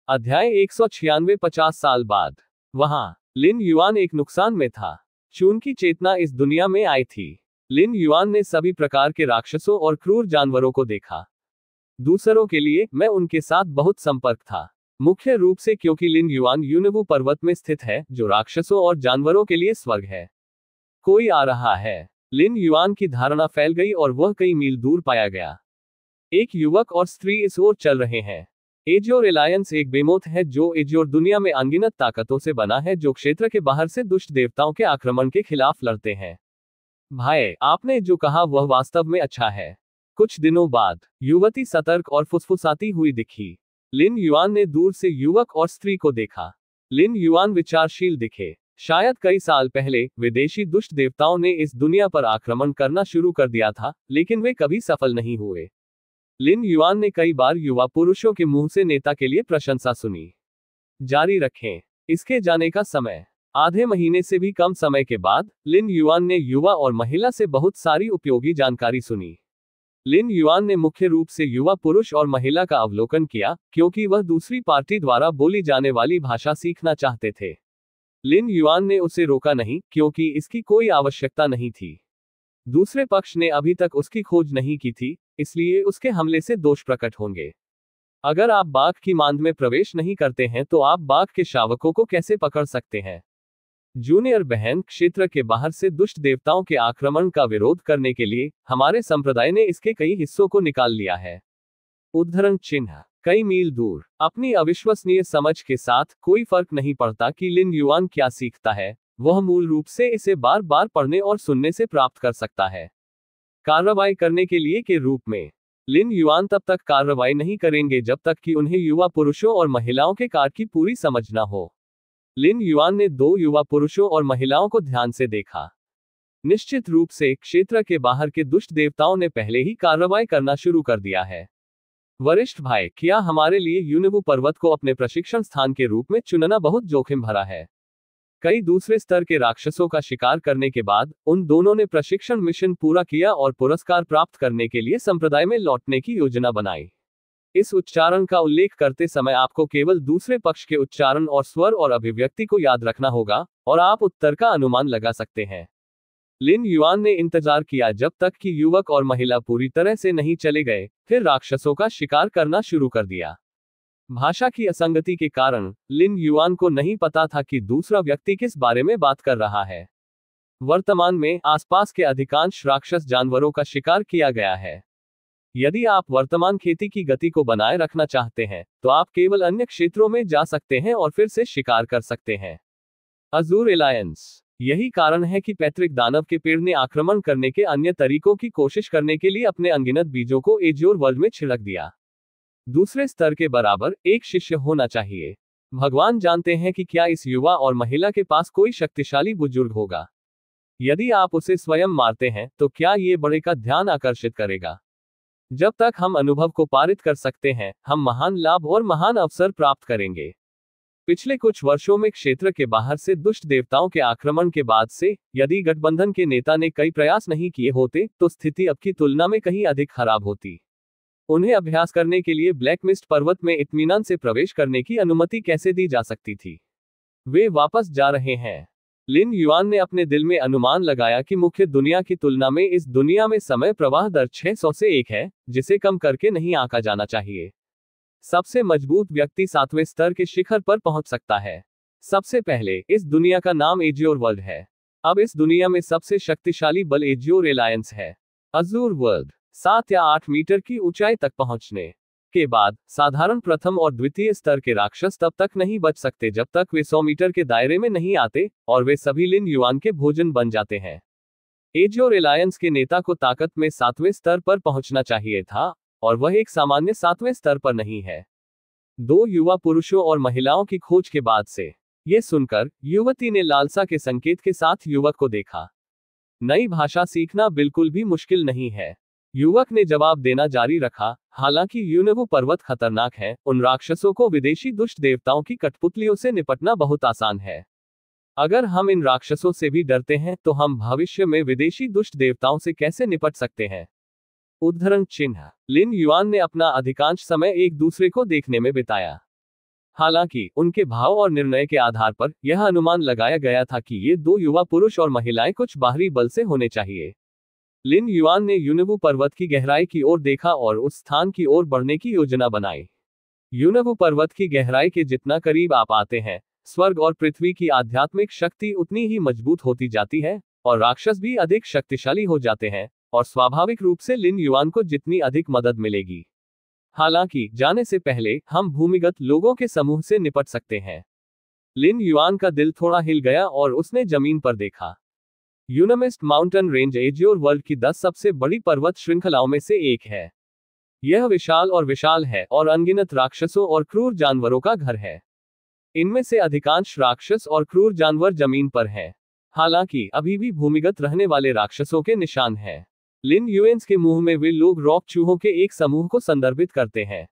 अध्याय 196 50 साल बाद। वहां लिन युआन एक नुकसान में था। चून की चेतना इस दुनिया में आई थी। लिन युआन ने सभी प्रकार के राक्षसों और क्रूर जानवरों को देखा। दूसरों के लिए मैं उनके साथ बहुत संपर्क था, मुख्य रूप से क्योंकि लिन युआन यूनवू पर्वत में स्थित है, जो राक्षसों और जानवरों के लिए स्वर्ग है। कोई आ रहा है। लिन युआन की धारणा फैल गई और वह कई मील दूर पाया गया। एक युवक और स्त्री इस ओर चल रहे हैं। एजियोर एलायंस एक बेमोथ है जो एजियोर दुनिया में अनगिनत ताकतों से बना है, जो क्षेत्र के बाहर से दुष्ट देवताओं के आक्रमण के खिलाफ लड़ते हैं। भाई, आपने जो कहा वह वास्तव में अच्छा है। कुछ दिनों बाद युवती सतर्क और फुसफुसाती हुई दिखी। लिन युआन ने दूर से युवक और स्त्री को देखा। लिन युआन विचारशील दिखे। शायद कई साल पहले विदेशी दुष्ट देवताओं ने इस दुनिया पर आक्रमण करना शुरू कर दिया था, लेकिन वे कभी सफल नहीं हुए। लिन युआन ने कई बार युवा पुरुषों के मुंह से नेता के लिए प्रशंसा सुनी। जारी रखें। इसके जाने का समय आधे महीने से भी कम समय के बाद लिन युआन ने युवा और महिला से बहुत सारी उपयोगी जानकारी सुनी। लिन युआन ने मुख्य रूप से युवा पुरुष और महिला का अवलोकन किया, क्योंकि वह दूसरी पार्टी द्वारा बोली जाने वाली भाषा सीखना चाहते थे। लिन युआन ने उसे रोका नहीं, क्योंकि इसकी कोई आवश्यकता नहीं थी। दूसरे पक्ष ने अभी तक उसकी खोज नहीं की थी, इसलिए उसके हमले से दोष प्रकट होंगे। अगर आप बाघ की मांद में प्रवेश नहीं करते हैं तो आप बाघ के शावकों को कैसे पकड़ सकते हैं? जूनियर बहन, क्षेत्र के बाहर से दुष्ट देवताओं के आक्रमण का विरोध करने के लिए हमारे संप्रदाय ने इसके कई हिस्सों को निकाल लिया है। उद्धरण चिन्ह। कई मील दूर अपनी अविश्वसनीय समझ के साथ कोई फर्क नहीं पड़ता कि लिन युआन क्या सीखता है, वह मूल रूप से इसे बार बार पढ़ने और सुनने से प्राप्त कर सकता है। कार्रवाई करने के लिए के रूप में लिन युआन तब तक कार्रवाई नहीं करेंगे जब तक कि उन्हें युवा पुरुषों और महिलाओं के कार्य की पूरी समझ न हो। लिन युआन ने दो युवा पुरुषों और महिलाओं को ध्यान से देखा। निश्चित रूप से क्षेत्र के बाहर के दुष्ट देवताओं ने पहले ही कार्रवाई करना शुरू कर दिया है। वरिष्ठ भाई, क्या हमारे लिए यूनवू पर्वत को अपने प्रशिक्षण स्थान के रूप में चुनना बहुत जोखिम भरा है? कई दूसरे स्तर के राक्षसों का शिकार करने के बाद उन दोनों ने प्रशिक्षण मिशन पूरा किया और पुरस्कार प्राप्त करने के लिए संप्रदाय में लौटने की योजना बनाई। इस उच्चारण का उल्लेख करते समय आपको केवल दूसरे पक्ष के उच्चारण और स्वर और अभिव्यक्ति को याद रखना होगा, और आप उत्तर का अनुमान लगा सकते हैं। लिन युआन ने इंतजार किया जब तक कि युवक और महिला पूरी तरह से नहीं चले गए, फिर राक्षसों का शिकार करना शुरू कर दिया। भाषा की असंगति के कारण लिन युआन को नहीं पता था कि दूसरा व्यक्ति किस बारे में बात कर रहा है। वर्तमान में आसपास के अधिकांश राक्षस जानवरों का शिकार किया गया है। यदि आप वर्तमान खेती की गति को बनाए रखना चाहते हैं, तो आप केवल अन्य क्षेत्रों में जा सकते हैं और फिर से शिकार कर सकते हैं। Azure alliance. यही कारण है कि पैतृक दानव के पेड़ ने आक्रमण करने के अन्य तरीकों की कोशिश करने के लिए अपने अनगिनत बीजों को एजियोर वर्ल्ड में छिड़क दिया। दूसरे स्तर के बराबर एक शिष्य होना चाहिए। भगवान जानते हैं कि क्या इस युवा और महिला के पास कोई शक्तिशाली बुजुर्ग होगा। यदि आप उसे स्वयं मारते हैं तो क्या ये बड़े का ध्यान आकर्षित करेगा? जब तक हम अनुभव को पारित कर सकते हैं, हम महान लाभ और महान अवसर प्राप्त करेंगे। पिछले कुछ वर्षों में क्षेत्र के बाहर से दुष्ट देवताओं के आक्रमण के बाद से यदि गठबंधन के नेता ने कई प्रयास नहीं किए होते तो स्थिति अब की तुलना में कहीं अधिक खराब होती। उन्हें अभ्यास करने के लिए ब्लैक मिस्ट पर्वत में इत्मीनान से प्रवेश करने की अनुमति कैसे दी जा सकती थी? वे वापस जा रहे हैं। लिन युआन ने अपने दिल में अनुमान लगाया कि मुख्य दुनिया की तुलना में इस दुनिया में समय प्रवाह दर 600 से 1 है, जिसे कम करके नहीं आंका जाना चाहिए। सबसे मजबूत व्यक्ति 7वें स्तर के शिखर पर पहुंच सकता है। सबसे पहले इस दुनिया का नाम एजियोर वर्ल्ड है। अब इस दुनिया में सबसे शक्तिशाली बल एजियोर एलायंस है। अजूर वर्ल्ड 7 या 8 मीटर की ऊंचाई तक पहुंचने के बाद साधारण प्रथम और द्वितीय स्तर के राक्षस तब तक नहीं बच सकते जब तक वे 100 मीटर के दायरे में नहीं आते, और वे सभी लिन युआन के भोजन बन जाते हैं। एजियोर एलायंस के नेता को ताकत में 7वें स्तर पर पहुंचना चाहिए था, और वह एक सामान्य 7वें स्तर पर नहीं है। दो युवा पुरुषों और महिलाओं की खोज के बाद से यह सुनकर युवती ने लालसा के संकेत के साथ युवक को देखा। नई भाषा सीखना बिल्कुल भी मुश्किल नहीं है। युवक ने जवाब देना जारी रखा, हालांकि यूनवू पर्वत खतरनाक है, उन राक्षसों को विदेशी दुष्ट देवताओं की कठपुतलियों से निपटना बहुत आसान है। अगर हम इन राक्षसों से भी डरते हैं तो हम भविष्य में विदेशी दुष्ट देवताओं से कैसे निपट सकते हैं? उद्धरण चिन्ह। लिन युआन ने अपना अधिकांश समय एक दूसरे को देखने में बिताया। हालांकि उनके भाव और निर्णय के आधार पर यह अनुमान लगाया गया था कि ये दो युवा पुरुष और महिलाएं कुछ बाहरी बल से होने चाहिए। लिन युआन ने यूनवू पर्वत की गहराई की ओर देखा और उस स्थान की ओर बढ़ने की योजना बनाई। यूनवू पर्वत की गहराई के जितना करीब आप आते हैं, स्वर्ग और पृथ्वी की आध्यात्मिक शक्ति उतनी ही मजबूत होती जाती है और राक्षस भी अधिक शक्तिशाली हो जाते हैं, और स्वाभाविक रूप से लिन युआन को जितनी अधिक मदद मिलेगी। हालांकि जाने से पहले हम भूमिगत लोगों के समूह से निपट सकते हैं। लिन युआन का दिल थोड़ा हिल गया और उसने जमीन पर देखा। यूनमिस्ट माउंटेन रेंज एजियोर वर्ल्ड की 10 सबसे बड़ी पर्वत श्रृंखलाओं में से एक है। यह विशाल है और अनगिनत राक्षसों और क्रूर जानवरों का घर है। इनमें से अधिकांश राक्षस और क्रूर जानवर जमीन पर हैं। हालांकि अभी भी भूमिगत रहने वाले राक्षसों के निशान हैं। लिन युएन्स के मुंह में वे लोग रॉक चूहों के एक समूह को संदर्भित करते हैं।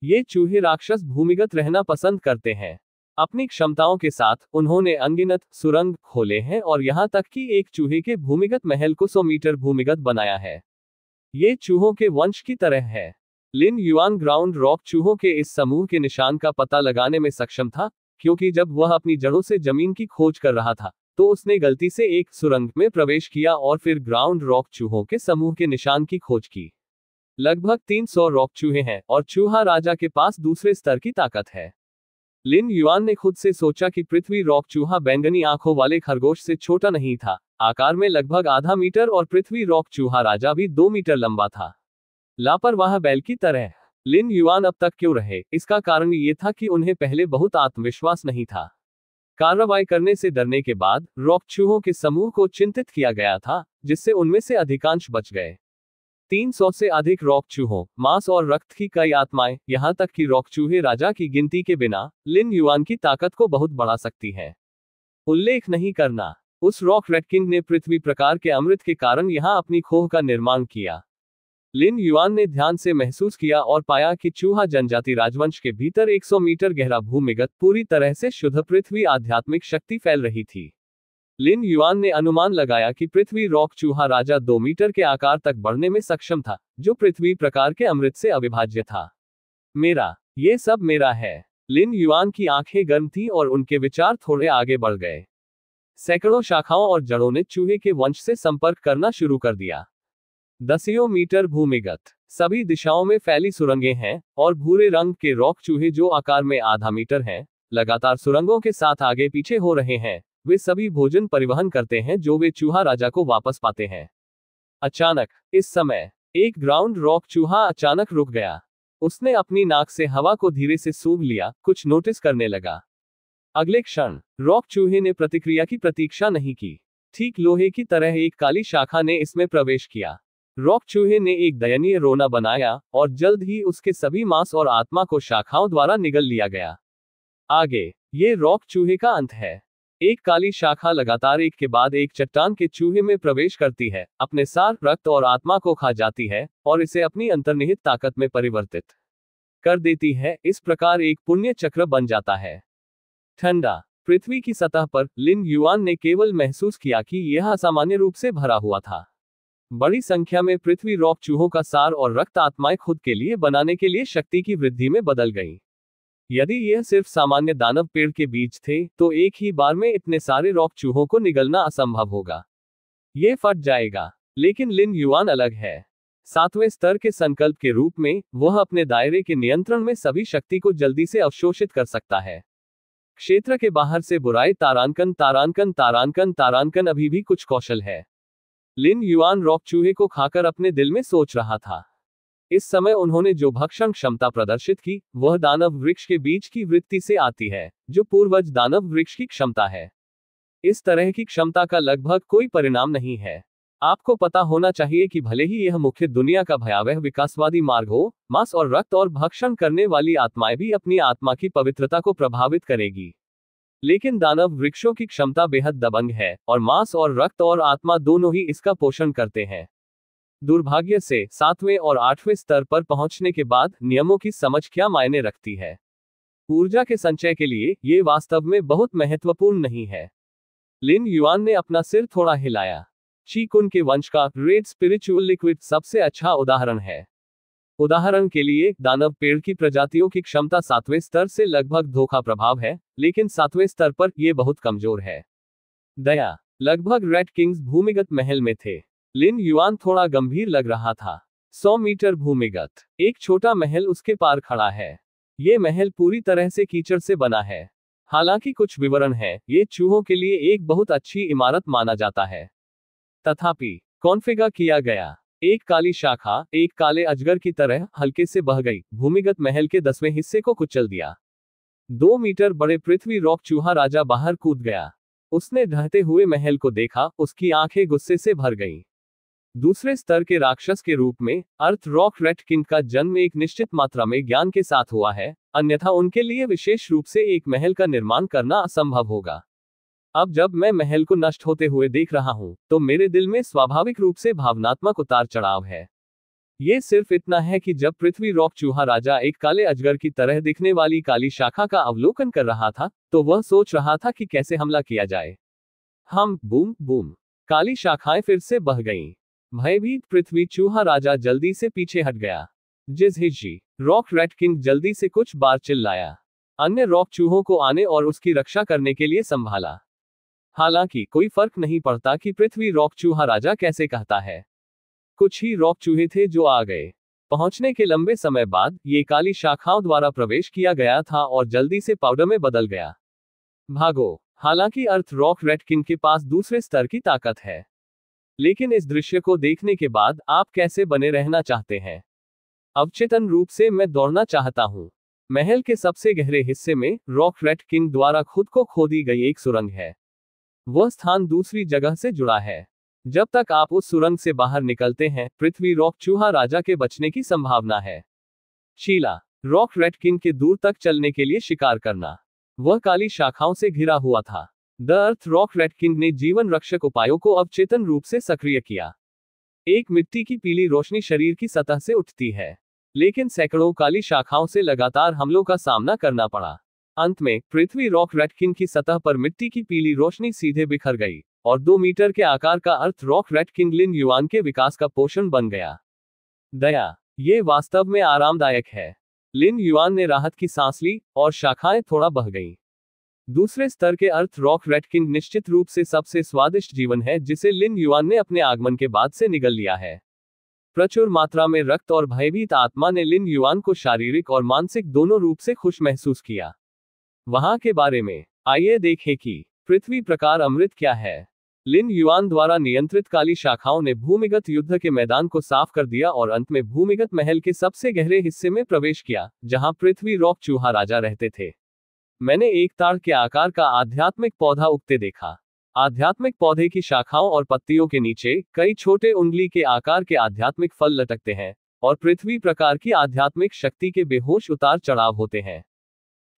ये चूहे राक्षस भूमिगत रहना पसंद करते हैं। अपनी क्षमताओं के साथ उन्होंने अनगिनत सुरंग खोले हैं और यहां तक कि एक चूहे के भूमिगत महल को 100 मीटर भूमिगत बनाया है। ये चूहों के वंश की तरह है। लिन युआन ग्राउंड रॉक चूहों के इस समूह के निशान का पता लगाने में सक्षम था, क्योंकि जब वह अपनी जड़ों से जमीन की खोज कर रहा था तो उसने गलती से एक सुरंग में प्रवेश किया और फिर ग्राउंड रॉक चूहों के समूह के निशान की खोज की। लगभग 300 रॉक चूहे हैं और चूहा राजा के पास दूसरे स्तर की ताकत है। लिन युआन ने खुद से सोचा कि पृथ्वी रॉक चूहा बैंगनी आंखों वाले खरगोश से छोटा नहीं था, आकार में लगभग आधा मीटर, और पृथ्वी रॉक चूहा राजा भी 2 मीटर लंबा था। लापरवाह बैल की तरह। लिन युआन अब तक क्यों रहे, इसका कारण ये था कि उन्हें पहले बहुत आत्मविश्वास नहीं था। कार्रवाई करने से डरने के बाद रॉक चूहों के समूह को चिंतित किया गया था, जिससे उनमें से अधिकांश बच गए। 300 से अधिक रॉक चूहों, मांस और रक्त की कई आत्माएं, यहां तक कि रॉक चूहे राजा की गिनती के बिना लिन युआन की ताकत को बहुत बढ़ा सकती है। उल्लेख नहीं करना, उस रॉक रेड किंग ने पृथ्वी प्रकार के अमृत के कारण यहां अपनी खोह का निर्माण किया। लिन युआन ने ध्यान से महसूस किया और पाया कि चूहा जनजाति राजवंश के भीतर 100 मीटर गहरा भूमिगत पूरी तरह से शुद्ध पृथ्वी आध्यात्मिक शक्ति फैल रही थी। लिन युआन ने अनुमान लगाया कि पृथ्वी रॉक चूहा राजा 2 मीटर के आकार तक बढ़ने में सक्षम था, जो पृथ्वी प्रकार के अमृत से अविभाज्य था। ये सब मेरा है। लिन युआन की आंखें गर्म थीं और उनके विचार थोड़े आगे बढ़ गए। सैकड़ों शाखाओं और जड़ों ने चूहे के वंश से संपर्क करना शुरू कर दिया। 10 मीटर भूमिगत, सभी दिशाओं में फैली सुरंगें हैं, और भूरे रंग के रॉक चूहे जो आकार में आधा मीटर हैं, लगातार सुरंगों के साथ आगे पीछे हो रहे हैं। वे सभी भोजन परिवहन करते हैं जो वे चूहा राजा को वापस पाते हैं। अचानक इस समय एक ग्राउंड रॉक चूहा अचानक रुक गया। उसने अपनी नाक से हवा को धीरे से सूंघ लिया, कुछ नोटिस करने लगा। अगले क्षण रॉक चूहे ने प्रतिक्रिया की प्रतीक्षा नहीं की। ठीक लोहे की तरह एक काली शाखा ने इसमें प्रवेश किया। रॉक चूहे ने एक दयनीय रोना बनाया और जल्द ही उसके सभी मांस और आत्मा को शाखाओं द्वारा निगल लिया गया। आगे ये रॉक चूहे का अंत है। एक काली शाखा लगातार एक के बाद एक चट्टान के चूहे में प्रवेश करती है, अपने सार, रक्त और आत्मा को खा जाती है और इसे अपनी अंतर्निहित ताकत में परिवर्तित कर देती है। इस प्रकार एक पुण्य चक्र बन जाता है। ठंडा पृथ्वी की सतह पर लिन युआन ने केवल महसूस किया कि यह असामान्य रूप से भरा हुआ था। बड़ी संख्या में पृथ्वी रॉक चूहों का सार और रक्त आत्माएं खुद के लिए बनाने के लिए शक्ति की वृद्धि में बदल गईं। यदि यह सिर्फ सामान्य दानव पेड़ के बीज थे, तो एक ही बार में इतने सारे रॉक चूहों को निगलना असंभव होगा। यह फट जाएगा। लेकिन लिन युआन अलग है। 7वें स्तर के संकल्प के रूप में वह अपने दायरे के नियंत्रण में सभी शक्ति को जल्दी से अवशोषित कर सकता है। क्षेत्र के बाहर से बुराई तारांकन अभी भी कुछ कौशल है। लिन युआन रॉक चूहे को खाकर अपने दिल में सोच रहा था। इस समय उन्होंने जो भक्षण क्षमता प्रदर्शित की, वह दानव वृक्ष के बीज की वृत्ति से आती है, जो पूर्वज दानव वृक्ष की क्षमता है। इस तरह की क्षमता का लगभग कोई परिणाम नहीं है। आपको पता होना चाहिए कि भले ही यह मुख्य दुनिया का भयावह विकासवादी मार्ग हो, मांस और रक्त और भक्षण करने वाली आत्माएं भी अपनी आत्मा की पवित्रता को प्रभावित करेगी, लेकिन दानव वृक्षों की क्षमता बेहद दबंग है और मांस और रक्त और आत्मा दोनों ही इसका पोषण करते हैं। दुर्भाग्य से 7वें और 8वें स्तर पर पहुंचने के बाद नियमों की समझ क्या मायने रखती है। ऊर्जा के संचय के लिए ये वास्तव में बहुत महत्वपूर्ण नहीं है। लिन युआन ने अपना सिर थोड़ा हिलाया। ची कुन के वंश का रेड स्पिरिचुअल लिक्विड सबसे अच्छा उदाहरण है। उदाहरण के लिए, दानव पेड़ की प्रजातियों की क्षमता 7वें स्तर से लगभग धोखा प्रभाव है, लेकिन 7वें स्तर पर यह बहुत कमजोर है। दया। लगभग रेड किंग्स भूमिगत महल में थे। लिन युआन थोड़ा गंभीर लग रहा था। 100 मीटर भूमिगत, एक छोटा महल उसके पार खड़ा है। ये महल पूरी तरह से कीचड़ से बना है। हालांकि कुछ विवरण है, ये चूहों के लिए एक बहुत अच्छी इमारत माना जाता है। तथापि कॉन्फ़िगर किया गया। एक काली शाखा, एक काले अजगर की तरह, हल्के से बह गई, भूमिगत महल के 10वें हिस्से को कुचल दिया। 2 मीटर बड़े पृथ्वी रॉक चूहा राजा बाहर कूद गया। उसने ढहते हुए महल को देखा, उसकी आंखें गुस्से से भर गईं। दूसरे स्तर के राक्षस के रूप में अर्थ रॉक रेड किंग का जन्म एक निश्चित मात्रा में ज्ञान के साथ हुआ है, अन्यथा उनके लिए विशेष रूप से एक महल का निर्माण करना असंभव होगा। अब जब मैं महल को नष्ट होते हुए देख रहा हूं, तो मेरे दिल में स्वाभाविक रूप से भावनात्मक उतार चढ़ाव है। ये सिर्फ इतना है कि जब पृथ्वी रॉक चूहा राजा एक काले अजगर की तरह दिखने वाली काली शाखा का अवलोकन कर रहा था, तो वह सोच रहा था कि कैसे हमला किया जाए। बूम बूम, काली शाखाएं फिर से बह गईं। भयभीत पृथ्वी चूहा राजा जल्दी से पीछे हट गया। जिजहिजी, रॉक रेड किंग जल्दी से कुछ बार चिल्लाया। अन्य रॉक चूहों को आने और उसकी रक्षा करने के लिए संभाला। हालांकि कोई फर्क नहीं पड़ता कि पृथ्वी रॉक चूहा राजा कैसे कहता है। कुछ ही रॉक चूहे थे जो आ गए। पहुंचने के लंबे समय बाद ये काली शाखाओं द्वारा प्रवेश किया गया था और जल्दी से पाउडर में बदल गया। भागो। हालांकि अर्थ रॉक रेड किंग के पास दूसरे स्तर की ताकत है, लेकिन इस दृश्य को देखने के बाद आप कैसे बने रहना चाहते हैं? अवचेतन रूप से मैं दौड़ना चाहता हूं। महल के सबसे गहरे हिस्से में रॉक रेड किंग द्वारा खुद को खोदी गई एक सुरंग है। वह स्थान दूसरी जगह से जुड़ा है। जब तक आप उस सुरंग से बाहर निकलते हैं, पृथ्वी रॉक चूहा राजा के बचने की संभावना है। शीला, रॉक रेड किंग के दूर तक चलने के लिए शिकार करना। वह काली शाखाओं से घिरा हुआ था। The earth rock red king ने जीवन रक्षक उपायों को अवचेतन रूप से सक्रिय किया। एक मिट्टी की पीली रोशनी शरीर की सतह से उठती है, लेकिन सैकड़ों काली शाखाओं से लगातार हमलों का सामना करना पड़ा। अंत में पृथ्वी रॉक रेड किंग की सतह पर मिट्टी की पीली रोशनी सीधे बिखर गई और 2 मीटर के आकार का अर्थ रॉक रेड किंग लिन युआन के विकास का पोषण बन गया। दया, ये वास्तव में आरामदायक है। लिन युआन ने राहत की सांस ली और शाखाएं थोड़ा बह गईं। दूसरे स्तर के अर्थ रॉक रेड किंग निश्चित रूप से सबसे स्वादिष्ट जीवन है जिसे लिन युआन ने अपने आगमन के बाद से निगल लिया है। प्रचुर मात्रा में रक्त और भयभीत आत्मा ने लिन युआन को शारीरिक और मानसिक दोनों रूप से खुश महसूस किया। वहां के बारे में आइए देखें कि पृथ्वी प्रकार अमृत क्या है। लिन युआन द्वारा नियंत्रित काली शाखाओं ने भूमिगत युद्ध के मैदान को साफ कर दिया और अंत में भूमिगत महल के सबसे गहरे हिस्से में प्रवेश किया, जहां पृथ्वी रॉक चूहा राजा रहते थे। मैंने एक ताड़ के आकार का आध्यात्मिक पौधा उगते देखा। आध्यात्मिक पौधे की शाखाओं और पत्तियों के नीचे कई छोटे उंगली के आकार के आध्यात्मिक फल लटकते हैं और पृथ्वी प्रकार की आध्यात्मिक शक्ति के बेहोश उतार चढ़ाव होते हैं।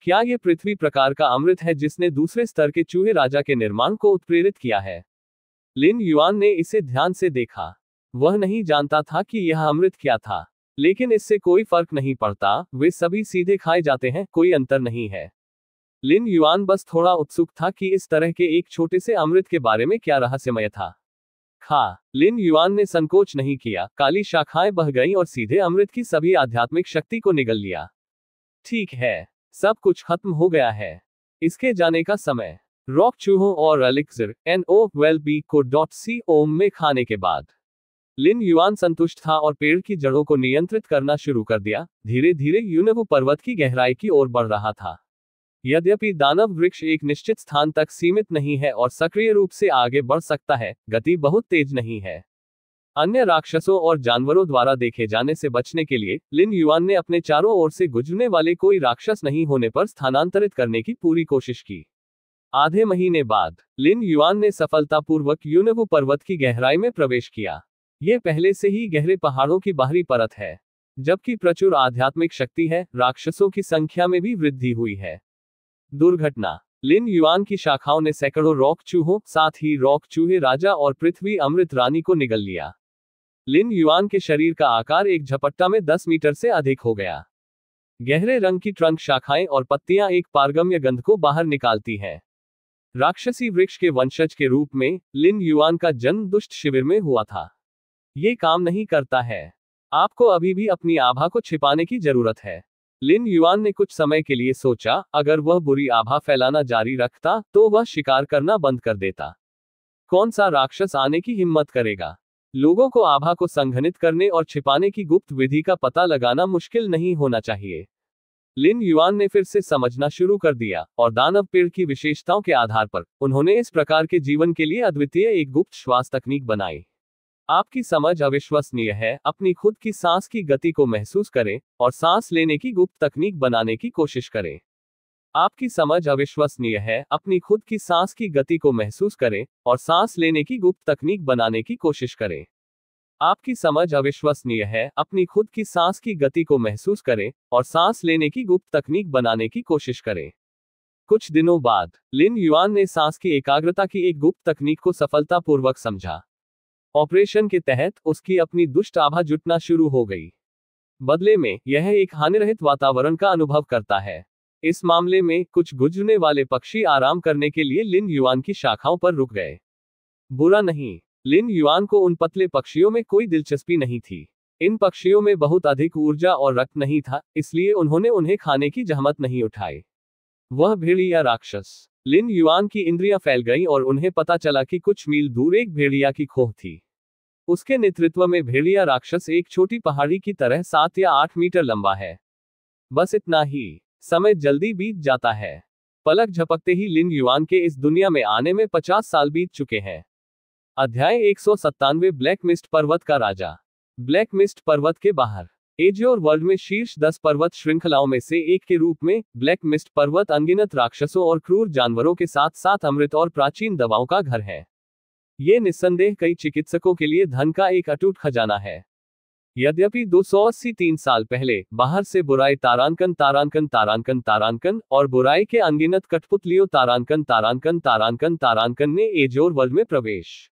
क्या यह पृथ्वी प्रकार का अमृत है जिसने दूसरे स्तर के चूहे राजा के निर्माण को उत्प्रेरित किया है? लिन युआन ने इसे ध्यान से देखा। वह नहीं जानता था कि यह अमृत क्या था, लेकिन इससे कोई फर्क नहीं पड़ता, वे सभी सीधे खाए जाते हैं, कोई अंतर नहीं है। लिन युआन बस थोड़ा उत्सुक था कि इस तरह के एक छोटे से अमृत के बारे में क्या रहस्यमय था। लिन युआन ने संकोच नहीं किया, काली शाखाएं बह गईं और सीधे अमृत की सभी आध्यात्मिक शक्ति को निगल लिया। ठीक है, सब कुछ खत्म हो गया है। इसके जाने का समय। रॉक चूहों और एलिक्सिर NOWELB में खाने के बाद लिन युआन संतुष्ट था और पेड़ की जड़ों को नियंत्रित करना शुरू कर दिया। धीरे धीरे यूनेवु पर्वत की गहराई की ओर बढ़ रहा था। यद्यपि दानव वृक्ष एक निश्चित स्थान तक सीमित नहीं है और सक्रिय रूप से आगे बढ़ सकता है, गति बहुत तेज नहीं है। अन्य राक्षसों और जानवरों द्वारा देखे जाने से बचने के लिए लिन युआन ने अपने चारों ओर से गुजरने वाले कोई राक्षस नहीं होने पर स्थानांतरित करने की पूरी कोशिश की। आधे महीने बाद लिन युआन ने सफलतापूर्वक यूनेवु पर्वत की गहराई में प्रवेश किया। यह पहले से ही गहरे पहाड़ों की बाहरी परत है। जबकि प्रचुर आध्यात्मिक शक्ति है, राक्षसों की संख्या में भी वृद्धि हुई है। दुर्घटना। लिन युआन की शाखाओं ने सैकड़ों रॉक चूहों, साथ ही रॉक चूहे राजा और पृथ्वी अमृत रानी को निगल लिया। लिन युआन के शरीर का आकार एक झपट्टा में 10 मीटर से अधिक हो गया। गहरे रंग की ट्रंक शाखाएं और पत्तियां एक पारगम्य गंध को बाहर निकालती हैं। राक्षसी वृक्ष के वंशज के रूप में लिन युआन का जन्म दुष्ट शिविर में हुआ था। ये काम नहीं करता है। आपको अभी भी अपनी आभा को छिपाने की जरूरत है। लिन युआन ने कुछ समय के लिए सोचा, अगर वह बुरी आभा फैलाना जारी रखता तो वह शिकार करना बंद कर देता। कौन सा राक्षस आने की हिम्मत करेगा? लोगों को आभा को संघनित करने और छिपाने की गुप्त विधि का पता लगाना मुश्किल नहीं होना चाहिए। लिन युआन ने फिर से समझना शुरू कर दिया, और दानव पेड़ की विशेषताओं के आधार पर उन्होंने इस प्रकार के जीवन के लिए अद्वितीय एक गुप्त श्वास तकनीक बनाई। आपकी समझ अविश्वसनीय है। अपनी खुद की सांस की गति को महसूस करें और सांस लेने की गुप्त तकनीक बनाने की कोशिश करें। आपकी समझ अविश्वसनीय है। अपनी खुद की सांस की गति को महसूस करें और सांस लेने की गुप्त तकनीक बनाने की कोशिश करें। आपकी समझ अविश्वसनीय है। अपनी खुद की सांस की गति को महसूस करें और सांस लेने की गुप्त तकनीक बनाने की कोशिश करें। कुछ दिनों बाद लिन युआन ने सांस की एकाग्रता की एक गुप्त तकनीक को सफलतापूर्वक समझा। ऑपरेशन के तहत उसकी अपनी दुष्ट आभा जुटना शुरू हो गई। बदले में यह एक हानिरहित वातावरण का अनुभव करता है। इस मामले में कुछ गुजरने वाले पक्षी आराम करने के लिए लिन युआन की शाखाओं पर रुक गए। बुरा नहीं, लिन युआन को उन पतले पक्षियों में कोई दिलचस्पी नहीं थी। इन पक्षियों में बहुत अधिक ऊर्जा और रक्त नहीं था, इसलिए उन्होंने उन्हें खाने की जहमत नहीं उठाई। वह भेड़िया राक्षस। लिन युआन की इंद्रियां फैल गईं और उन्हें पता चला कि कुछ मील दूर एक भेड़िया की खोह थी। उसके नेतृत्व में भेड़िया राक्षस एक छोटी पहाड़ी की तरह 7 या 8 मीटर लंबा है। बस इतना ही। समय जल्दी बीत जाता है। पलक झपकते ही लिन युआन के इस दुनिया में आने में 50 साल बीत चुके हैं। अध्याय 197 ब्लैक मिस्ट पर्वत का राजा। ब्लैक मिस्ट पर्वत के बाहर एज्योर वर्ल्ड में शीर्ष 10 पर्वत श्रृंखलाओं में से एक के रूप में ब्लैक मिस्ट पर्वत अनगिनत राक्षसों और क्रूर जानवरों के साथ साथ अमृत और प्राचीन दवाओं का घर है। ये निस्संदेह कई चिकित्सकों के लिए धन का एक अटूट खजाना है। यद्यपि 283 साल पहले बाहर से बुराई तारांकन तारांकन तारांकन तारांकन और बुराई के अनगिनत कठपुतलियों तारांकन तारांकन तारांकन तारांकन ने एज्योर वर्ल्ड में प्रवेश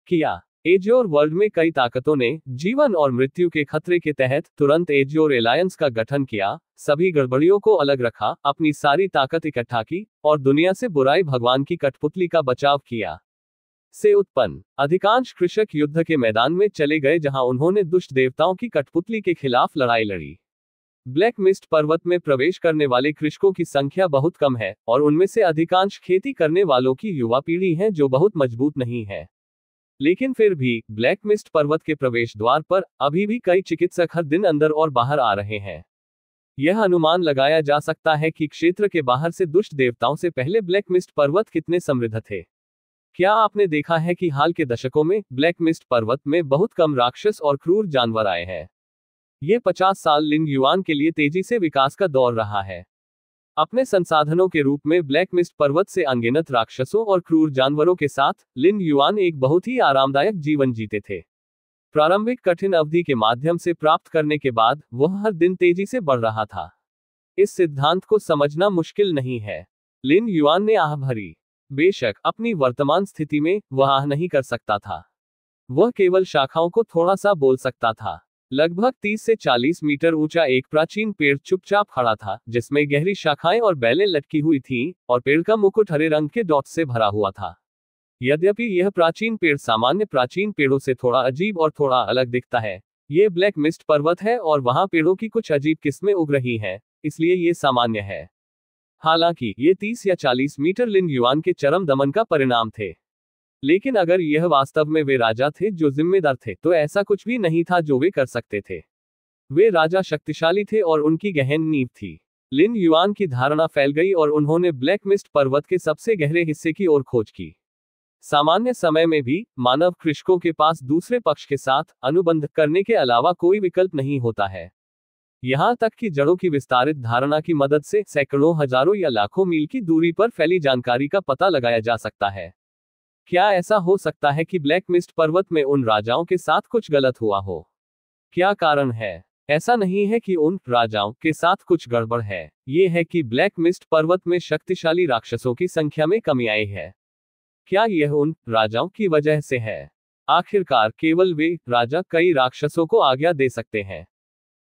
किया। एज्योर वर्ल्ड में कई ताकतों ने जीवन और मृत्यु के खतरे के तहत तुरंत एज्योर एलायंस का गठन किया, सभी गड़बड़ियों को अलग रखा, अपनी सारी ताकत इकट्ठा की और दुनिया से बुराई भगवान की कठपुतली का बचाव किया। से उत्पन्न अधिकांश कृषक युद्ध के मैदान में चले गए, जहां उन्होंने दुष्ट देवताओं की कठपुतली के खिलाफ लड़ाई लड़ी। ब्लैक मिस्ट पर्वत में प्रवेश करने वाले कृषकों की संख्या बहुत कम है और उनमें से अधिकांश खेती करने वालों की युवा पीढ़ी है जो बहुत मजबूत नहीं है। लेकिन फिर भी ब्लैक मिस्ट पर्वत के प्रवेश द्वार पर अभी भी कई चिकित्सक हर दिन अंदर और बाहर आ रहे हैं। यह अनुमान लगाया जा सकता है कि क्षेत्र के बाहर से दुष्ट देवताओं से पहले ब्लैक मिस्ट पर्वत कितने समृद्ध थे। क्या आपने देखा है कि हाल के दशकों में ब्लैक मिस्ट पर्वत में बहुत कम राक्षस और क्रूर जानवर आए हैं? ये 50 साल लिन युआन के लिए तेजी से विकास का दौर रहा है। अपने संसाधनों के रूप में ब्लैक मिस्ट पर्वत से अनगिनत राक्षसों और क्रूर जानवरों के साथ लिन युआन एक बहुत ही आरामदायक जीवन जीते थे। प्रारंभिक कठिन अवधि के माध्यम से प्राप्त करने के बाद वह हर दिन तेजी से बढ़ रहा था। इस सिद्धांत को समझना मुश्किल नहीं है। लिन युआन ने आह भरी। बेशक अपनी वर्तमान स्थिति में वह आह नहीं कर सकता था। वह केवल शाखाओं को थोड़ा सा बोल सकता था। लगभग 30 से 40 मीटर ऊंचा एक प्राचीन पेड़ चुपचाप खड़ा था, जिसमें गहरी शाखाएं और बेलें लटकी हुई थीं, और पेड़ का मुकुट हरे रंग के डॉट्स से भरा हुआ था। यद्यपि यह प्राचीन पेड़ सामान्य प्राचीन पेड़ों से थोड़ा अजीब और थोड़ा अलग दिखता है, ये ब्लैक मिस्ट पर्वत है और वहां पेड़ों की कुछ अजीब किस्में उग रही हैं, इसलिए ये सामान्य है। हालांकि ये 30 या 40 मीटर लिन युआन के चरम दमन का परिणाम थे। लेकिन अगर यह वास्तव में वे राजा थे जो जिम्मेदार थे, तो ऐसा कुछ भी नहीं था जो वे कर सकते थे। वे राजा शक्तिशाली थे और उनकी गहन नींव थी। लिन युआन की धारणा फैल गई और उन्होंने ब्लैक मिस्ट पर्वत के सबसे गहरे हिस्से की ओर खोज की। सामान्य समय में भी मानव कृषकों के पास दूसरे पक्ष के साथ अनुबंध करने के अलावा कोई विकल्प नहीं होता है। यहां तक कि जड़ों की विस्तारित धारणा की मदद से सैकड़ों, हजारों या लाखों मील की दूरी पर फैली जानकारी का पता लगाया जा सकता है। क्या ऐसा हो सकता है कि ब्लैक मिस्ट पर्वत में उन राजाओं के साथ कुछ गलत हुआ हो? क्या कारण है? ऐसा नहीं है कि उन राजाओं के साथ कुछ गड़बड़ है, ये है कि ब्लैक मिस्ट पर्वत में शक्तिशाली राक्षसों की संख्या में कमी आई है। क्या यह उन राजाओं की वजह से है? आखिरकार केवल वे राजा कई राक्षसों को आज्ञा दे सकते हैं।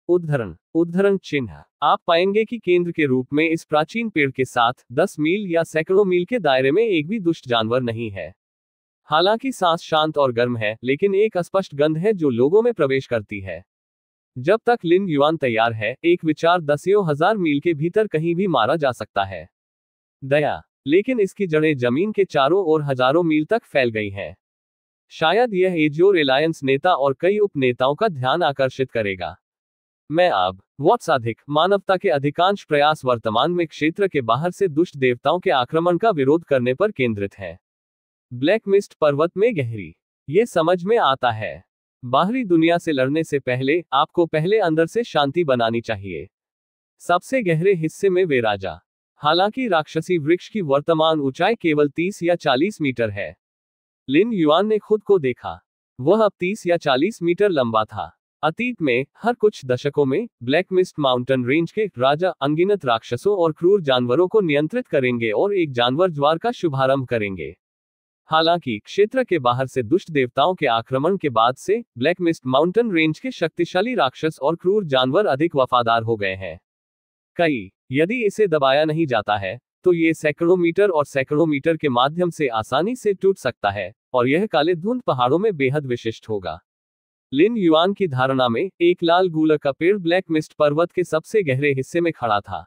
उद्धरण चिन्ह। आप पाएंगे कि केंद्र के रूप में इस प्राचीन पेड़ के साथ 10 मील या सैकड़ों मील के दायरे में एक भी दुष्ट जानवर नहीं है। हालांकि सांस शांत और गर्म है, लेकिन एक अस्पष्ट गंध है जो लोगों में प्रवेश करती है। जब तक लिन युआन तैयार है, एक विचार दसियों हजार मील के भीतर कहीं भी मारा जा सकता है। दया, लेकिन इसकी जड़ें जमीन के चारों ओर हजारों मील तक फैल गई हैं। शायद यह एजियोर एलायंस नेता और कई उपनेताओं का ध्यान आकर्षित करेगा। मैं अब व्हाट्स अधिक मानवता के अधिकांश प्रयास वर्तमान में क्षेत्र के बाहर से दुष्ट देवताओं के आक्रमण का विरोध करने पर केंद्रित है। ब्लैक मिस्ट पर्वत में गहरी, ये समझ में आता है। बाहरी दुनिया से लड़ने से पहले आपको पहले अंदर से शांति बनानी चाहिए। सबसे गहरे हिस्से में वे राजा। हालांकि राक्षसी वृक्ष की वर्तमान ऊंचाई केवल 30 या 40 मीटर है। लिन युआन ने खुद को देखा, वह अब 30 या 40 मीटर लंबा था। अतीत में हर कुछ दशकों में ब्लैक मिस्ट माउंटेन रेंज के राजा अनगिनत राक्षसों और क्रूर जानवरों को नियंत्रित करेंगे और एक जानवर ज्वार का शुभारंभ करेंगे। हालांकि क्षेत्र के बाहर से दुष्ट देवताओं के आक्रमण के बाद से ब्लैक मिस्ट माउंटेन रेंज के शक्तिशाली राक्षस और क्रूर जानवर अधिक वफादार हो गए हैं। यदि इसे दबाया नहीं जाता है तो ये सैकड़ों मीटर और सैकड़ों मीटर के माध्यम से आसानी से टूट सकता है और यह काले धुंध पहाड़ों में बेहद विशिष्ट होगा। लिन युआन की धारणा में एक लाल गूलर का पेड़ ब्लैक मिस्ट पर्वत के सबसे गहरे हिस्से में खड़ा था।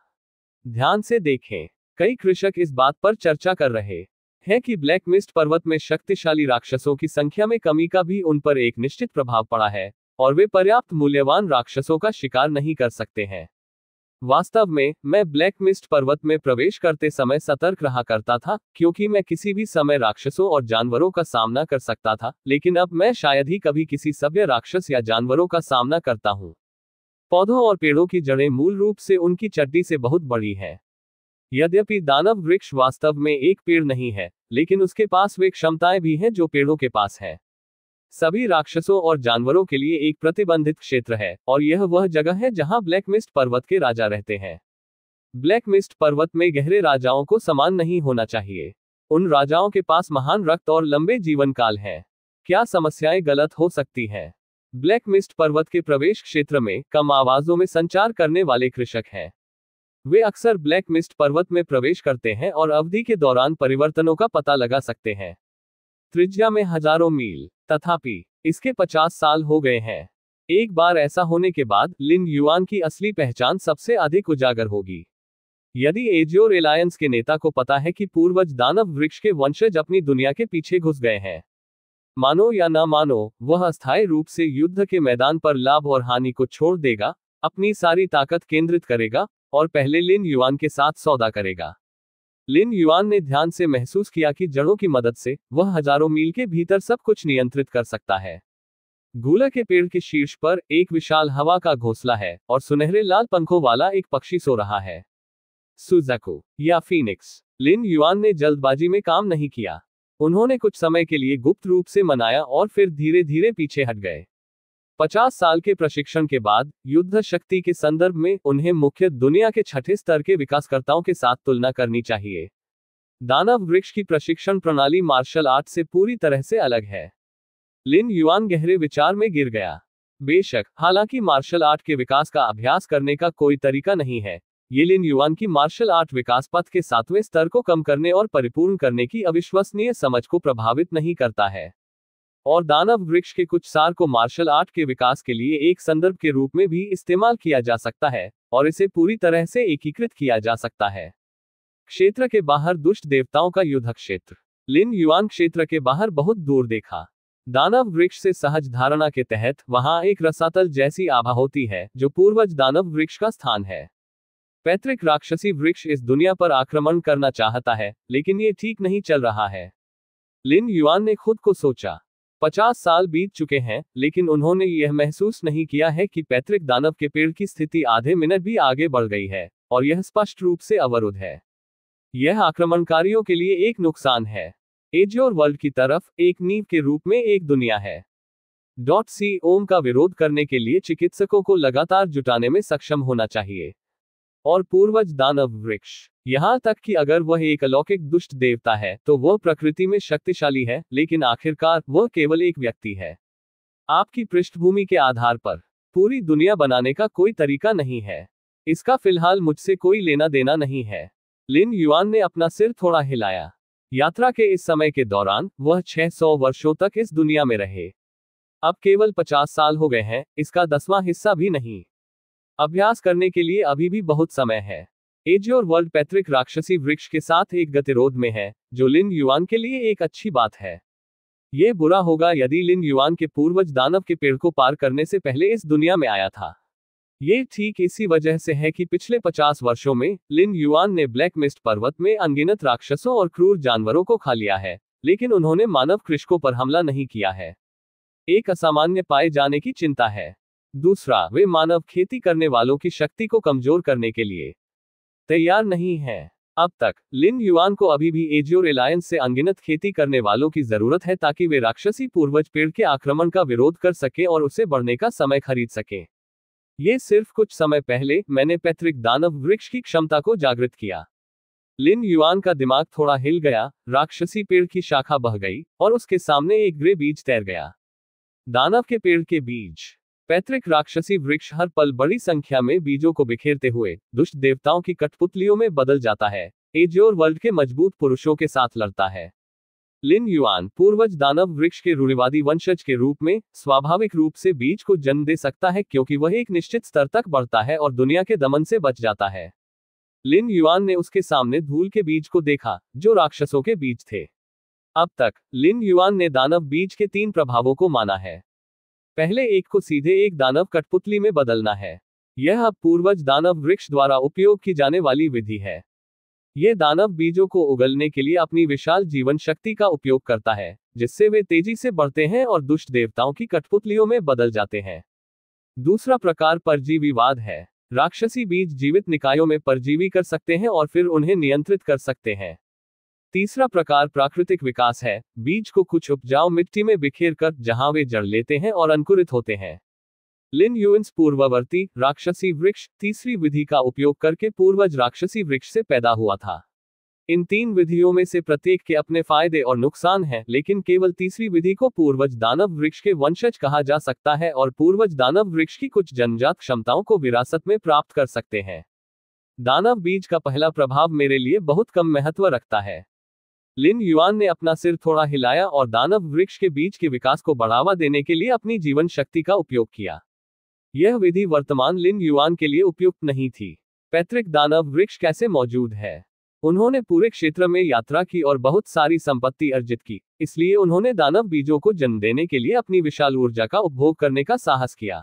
ध्यान से देखें, कई कृषक इस बात पर चर्चा कर रहे हैं कि ब्लैक मिस्ट पर्वत में शक्तिशाली राक्षसों की संख्या में कमी का भी उन पर एक निश्चित प्रभाव पड़ा है और वे पर्याप्त मूल्यवान राक्षसों का शिकार नहीं कर सकते हैं। वास्तव में मैं ब्लैक मिस्ट पर्वत में प्रवेश करते समय सतर्क रहा करता था, क्योंकि मैं किसी भी समय राक्षसों और जानवरों का सामना कर सकता था, लेकिन अब मैं शायद ही कभी किसी सभ्य राक्षस या जानवरों का सामना करता हूं। पौधों और पेड़ों की जड़ें मूल रूप से उनकी चड्डी से बहुत बड़ी हैं। यद्यपि दानव वृक्ष वास्तव में एक पेड़ नहीं है, लेकिन उसके पास वे क्षमताएं भी हैं जो पेड़ों के पास है। सभी राक्षसों और जानवरों के लिए एक प्रतिबंधित क्षेत्र है और यह वह जगह है जहां ब्लैक मिस्ट पर्वत के राजा रहते हैं। ब्लैक मिस्ट पर्वत में गहरे राजाओं को समान नहीं होना चाहिए। उन राजाओं के पास महान रक्त और लंबे जीवन काल है। क्या समस्याएं गलत हो सकती हैं? ब्लैक मिस्ट पर्वत के प्रवेश क्षेत्र में कम आवाजों में संचार करने वाले कृषक हैं। वे अक्सर ब्लैक मिस्ट पर्वत में प्रवेश करते हैं और अवधि के दौरान परिवर्तनों का पता लगा सकते हैं। त्रिज्या में हजारों मील, तथापि इसके 50 साल हो गए हैं। एक बार ऐसा होने के बाद लिन युआन की असली पहचान सबसे अधिक उजागर होगी। यदि एजियोर एलायंस के नेता को पता है कि पूर्वज दानव वृक्ष के वंशज अपनी दुनिया के पीछे घुस गए हैं, मानो या ना मानो, वह अस्थायी रूप से युद्ध के मैदान पर लाभ और हानि को छोड़ देगा, अपनी सारी ताकत केंद्रित करेगा और पहले लिन युआन के साथ सौदा करेगा। लिन युआन ने ध्यान से महसूस किया कि जड़ों की मदद से वह हजारों मील के भीतर सब कुछ नियंत्रित कर सकता है। गूलर के पेड़ के शीर्ष पर एक विशाल हवा का घोंसला है और सुनहरे लाल पंखों वाला एक पक्षी सो रहा है। सुजाकू या फीनिक्स। लिन युआन ने जल्दबाजी में काम नहीं किया। उन्होंने कुछ समय के लिए गुप्त रूप से मनाया और फिर धीरे धीरे पीछे हट गए। 50 साल के प्रशिक्षण के बाद युद्ध शक्ति के संदर्भ में उन्हें मुख्य दुनिया के छठे स्तर के विकासकर्ताओं के साथ तुलना करनी चाहिए। दानव वृक्ष की प्रशिक्षण प्रणाली मार्शल आर्ट से पूरी तरह से अलग है। लिन युआन गहरे विचार में गिर गया। बेशक, हालांकि मार्शल आर्ट के विकास का अभ्यास करने का कोई तरीका नहीं है, ये लिन युआन की मार्शल आर्ट विकास पथ के 7वें स्तर को कम करने और परिपूर्ण करने की अविश्वसनीय समझ को प्रभावित नहीं करता है। और दानव वृक्ष के कुछ सार को मार्शल आर्ट के विकास के लिए एक संदर्भ के रूप में भी इस्तेमाल किया जा सकता है और इसे पूरी तरह से एकीकृत किया जा सकता है। क्षेत्र के बाहर दुष्ट देवताओं का युद्ध क्षेत्र। लिन युआन क्षेत्र के बाहर बहुत दूर देखा। दानव वृक्ष से सहज धारणा के तहत वहां एक रसातल जैसी आभा होती है जो पूर्वज दानव वृक्ष का स्थान है। पैतृक राक्षसी वृक्ष इस दुनिया पर आक्रमण करना चाहता है, लेकिन ये ठीक नहीं चल रहा है। लिन युआन ने खुद को सोचा, 50 साल बीत चुके हैं, लेकिन उन्होंने यह महसूस नहीं किया है कि पैतृक दानव के पेड़ की स्थिति आधे मिनट भी आगे बढ़ गई है और यह स्पष्ट रूप से अवरुद्ध है। यह आक्रमणकारियों के लिए एक नुकसान है। एजियोर वर्ल्ड की तरफ एक नींव के रूप में एक दुनिया है। .c ओम का विरोध करने के लिए चिकित्सकों को लगातार जुटाने में सक्षम होना चाहिए। और पूर्वज दानव वृक्ष, यहां तक कि अगर वह एक अलौकिक दुष्ट देवता है तो वह प्रकृति में शक्तिशाली है, लेकिन आखिरकार वह केवल एक व्यक्ति है। आपकी पृष्ठभूमि के आधार पर पूरी दुनिया बनाने का कोई तरीका नहीं है। इसका फिलहाल मुझसे कोई लेना देना नहीं है। लिन युआन ने अपना सिर थोड़ा हिलाया। यात्रा के इस समय के दौरान वह 600 वर्षों तक इस दुनिया में रहे। अब केवल 50 साल हो गए हैं, इसका 10वां हिस्सा भी नहीं। अभ्यास करने के लिए अभी भी बहुत समय है। एज्योर वर्ल्ड पैत्रिक राक्षसी वृक्ष के साथ एक गतिरोध में है, जो लिन युआन के लिए एक अच्छी बात है। ये बुरा होगा यदि लिन युआन के पूर्वज दानव के पेड़ को पार करने से पहले इस दुनिया में आया था। ये ठीक इसी वजह से है कि पिछले 50 वर्षों में लिन युआन ने ब्लैक मिस्ट पर्वत में अनगिनत राक्षसों और क्रूर जानवरों को खा लिया है, लेकिन उन्होंने मानव कृषकों पर हमला नहीं किया है। एक असामान्य पाए जाने की चिंता है। दूसरा, वे मानव खेती करने वालों की शक्ति को कमजोर करने के लिए तैयार नहीं है। अब तक लिन युआन को अभी भी एजियोर एलायंस से अनगिनत खेती करने वालों की जरूरत है, ताकि वे राक्षसी पूर्वज पेड़ के आक्रमण का विरोध कर सके और उसे बढ़ने का समय खरीद सके। ये सिर्फ कुछ समय पहले मैंने पैत्रिक दानव वृक्ष की क्षमता को जागृत किया। लिन युआन का दिमाग थोड़ा हिल गया, राक्षसी पेड़ की शाखा बह गई और उसके सामने एक ग्रे बीज तैर गया। दानव के पेड़ के बीज। पैत्रिक राक्षसी वृक्ष हर पल बड़ी संख्या में बीजों को बिखेरते हुए दुष्ट देवताओं की कठपुतलियों में बदल जाता है, एजियोर वर्ल्ड के मजबूत पुरुषों के साथ लड़ता है। लिन युआन पूर्वज दानव वृक्ष के रूढ़िवादी वंशज के रूप में स्वाभाविक रूप से बीज को जन्म दे सकता है, क्योंकि वह एक निश्चित स्तर तक बढ़ता है और दुनिया के दमन से बच जाता है। लिन युआन ने उसके सामने धूल के बीज को देखा, जो राक्षसों के बीज थे। अब तक लिन युआन ने दानव बीज के 3 प्रभावों को माना है। पहले एक को सीधे एक दानव कठपुतली में बदलना है। यह अब पूर्वज दानव वृक्ष द्वारा उपयोग की जाने वाली विधि है। यह दानव बीजों को उगलने के लिए अपनी विशाल जीवन शक्ति का उपयोग करता है, जिससे वे तेजी से बढ़ते हैं और दुष्ट देवताओं की कठपुतलियों में बदल जाते हैं। दूसरा प्रकार परजीवीवाद है। राक्षसी बीज जीवित निकायों में परजीवी कर सकते हैं और फिर उन्हें नियंत्रित कर सकते हैं। तीसरा प्रकार प्राकृतिक विकास है। बीज को कुछ उपजाऊ मिट्टी में बिखेर कर जहां वे जड़ लेते हैं और अंकुरित होते हैं। लिन युआन्स पूर्ववर्ती राक्षसी वृक्ष तीसरी विधि का उपयोग करके पूर्वज राक्षसी वृक्ष से पैदा हुआ था। इन 3 विधियों में से प्रत्येक के अपने फायदे और नुकसान हैं, लेकिन केवल तीसरी विधि को पूर्वज दानव वृक्ष के वंशज कहा जा सकता है और पूर्वज दानव वृक्ष की कुछ जन्मजात क्षमताओं को विरासत में प्राप्त कर सकते हैं। दानव बीज का पहला प्रभाव मेरे लिए बहुत कम महत्व रखता है। लिन युआन ने अपना सिर थोड़ा हिलाया और दानव वृक्ष के बीज के विकास को बढ़ावा देने के लिए अपनी जीवन शक्ति का उपयोग किया। यह विधि वर्तमान लिन युआन के लिए उपयुक्त नहीं थी। पैत्रिक दानव वृक्ष कैसे मौजूद है? उन्होंने पूरे क्षेत्र में यात्रा की और बहुत सारी संपत्ति अर्जित की, इसलिए उन्होंने दानव बीजों को जन्म देने के लिए अपनी विशाल ऊर्जा का उपभोग करने का साहस किया।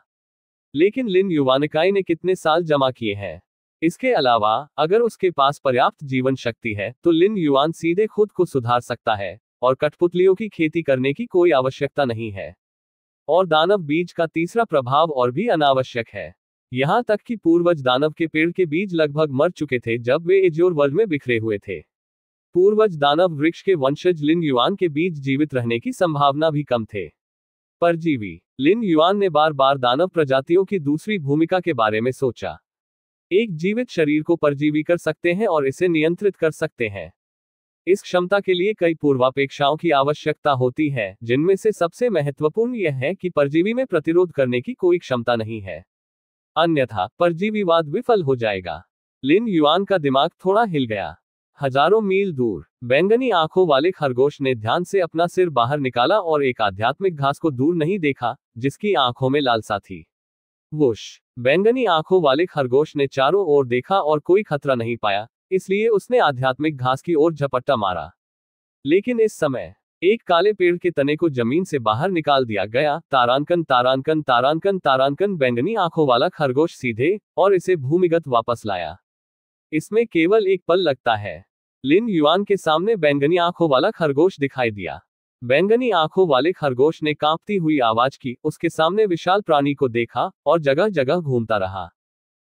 लेकिन लिन युआनकाई ने कितने साल जमा किए हैं? इसके अलावा अगर उसके पास पर्याप्त जीवन शक्ति है तो लिन युआन सीधे खुद को सुधार सकता है और कठपुतलियों की खेती करने की कोई आवश्यकता नहीं है। और दानव बीज का तीसरा प्रभाव और भी अनावश्यक है। यहां तक कि पूर्वज दानव के पेड़ के बीज लगभग मर चुके थे जब वे एजियोर वर्ल्ड में बिखरे हुए थे। पूर्वज दानव वृक्ष के वंशज लिन युआन के बीज जीवित रहने की संभावना भी कम थे। परजीवी। लिन युआन ने बार बार दानव प्रजातियों की दूसरी भूमिका के बारे में सोचा। एक जीवित शरीर को परजीवी कर सकते हैं और इसे नियंत्रित कर सकते हैं। इस क्षमता के लिए कई पूर्वापेक्षाओं की आवश्यकता होती है, जिनमें से सबसे महत्वपूर्ण यह है कि परजीवी में प्रतिरोध करने की कोई क्षमता नहीं है, अन्यथा परजीवीवाद विफल हो जाएगा। लिन युआन का दिमाग थोड़ा हिल गया। हजारों मील दूर बैंगनी आंखों वाले खरगोश ने ध्यान से अपना सिर बाहर निकाला और एक आध्यात्मिक घास को दूर नहीं देखा, जिसकी आंखों में लालसा थी। वुश। बैंगनी आंखों वाले खरगोश ने चारों ओर देखा और कोई खतरा नहीं पाया, इसलिए उसने आध्यात्मिक घास की ओर झपट्टा मारा। लेकिन इस समय एक काले पेड़ के तने को जमीन से बाहर निकाल दिया गया। तारांकन तारांकन तारांकन तारांकन। बैंगनी आंखों वाला खरगोश सीधे और इसे भूमिगत वापस लाया। इसमें केवल एक पल लगता है। लिन युआन के सामने बैंगनी आंखों वाला खरगोश दिखाई दिया। बैंगनी आंखों वाले खरगोश ने कांपती हुई आवाज की, उसके सामने विशाल प्राणी को देखा और जगह जगह घूमता रहा।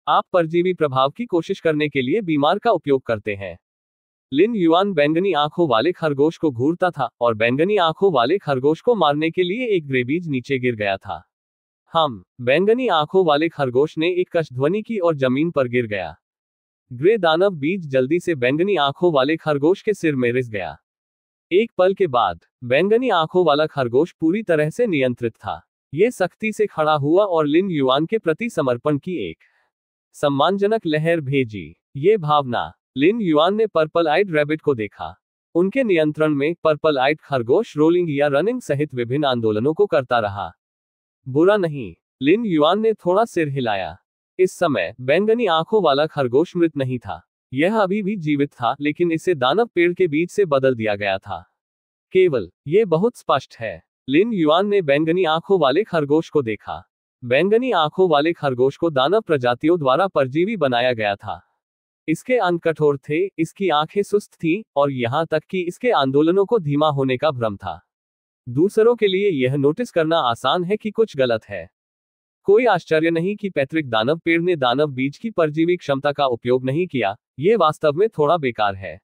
आप परजीवी प्रभाव की कोशिश करने के लिए बीमार का उपयोग करते हैं। लिन युआन बैंगनी आंखों वाले खरगोश को घूरता था और बैंगनी आंखों वाले खरगोश को मारने के लिए एक ग्रे बीज नीचे गिर गया था। बैंगनी आंखों वाले खरगोश ने एक कश ध्वनि की और जमीन पर गिर गया। ग्रे दानव बीज जल्दी से बैंगनी आंखों वाले खरगोश के सिर में रिस गया। एक पल के बाद बैंगनी आंखों वाला खरगोश पूरी तरह से नियंत्रित था। यह सख्ती से खड़ा हुआ और लिन युआन के प्रति समर्पण की एक सम्मानजनक लहर भेजी। ये भावना। लिन युआन ने पर्पल आइड रैबिट को देखा। उनके नियंत्रण में पर्पल आइड खरगोश रोलिंग या रनिंग सहित विभिन्न आंदोलनों को करता रहा। बुरा नहीं। लिन युआन ने थोड़ा सिर हिलाया। इस समय बैंगनी आंखों वाला खरगोश मृत नहीं था। यह अभी भी जीवित था, लेकिन इसे दानव पेड़ के बीच से बदल दिया गया था। केवल ये बहुत स्पष्ट है। लिन युआन ने बैंगनी आंखों वाले खरगोश को देखा। बैंगनी आंखों वाले खरगोश को दानव प्रजातियों द्वारा परजीवी बनाया गया था। इसके अंक कठोर थे, इसकी आंखें सुस्त थीं, और यहां तक कि इसके आंदोलनों को धीमा होने का भ्रम था। दूसरों के लिए यह नोटिस करना आसान है कि कुछ गलत है। कोई आश्चर्य नहीं कि पैतृक दानव पेड़ ने दानव बीज की परजीवी क्षमता का उपयोग नहीं किया। यह वास्तव में थोड़ा बेकार है।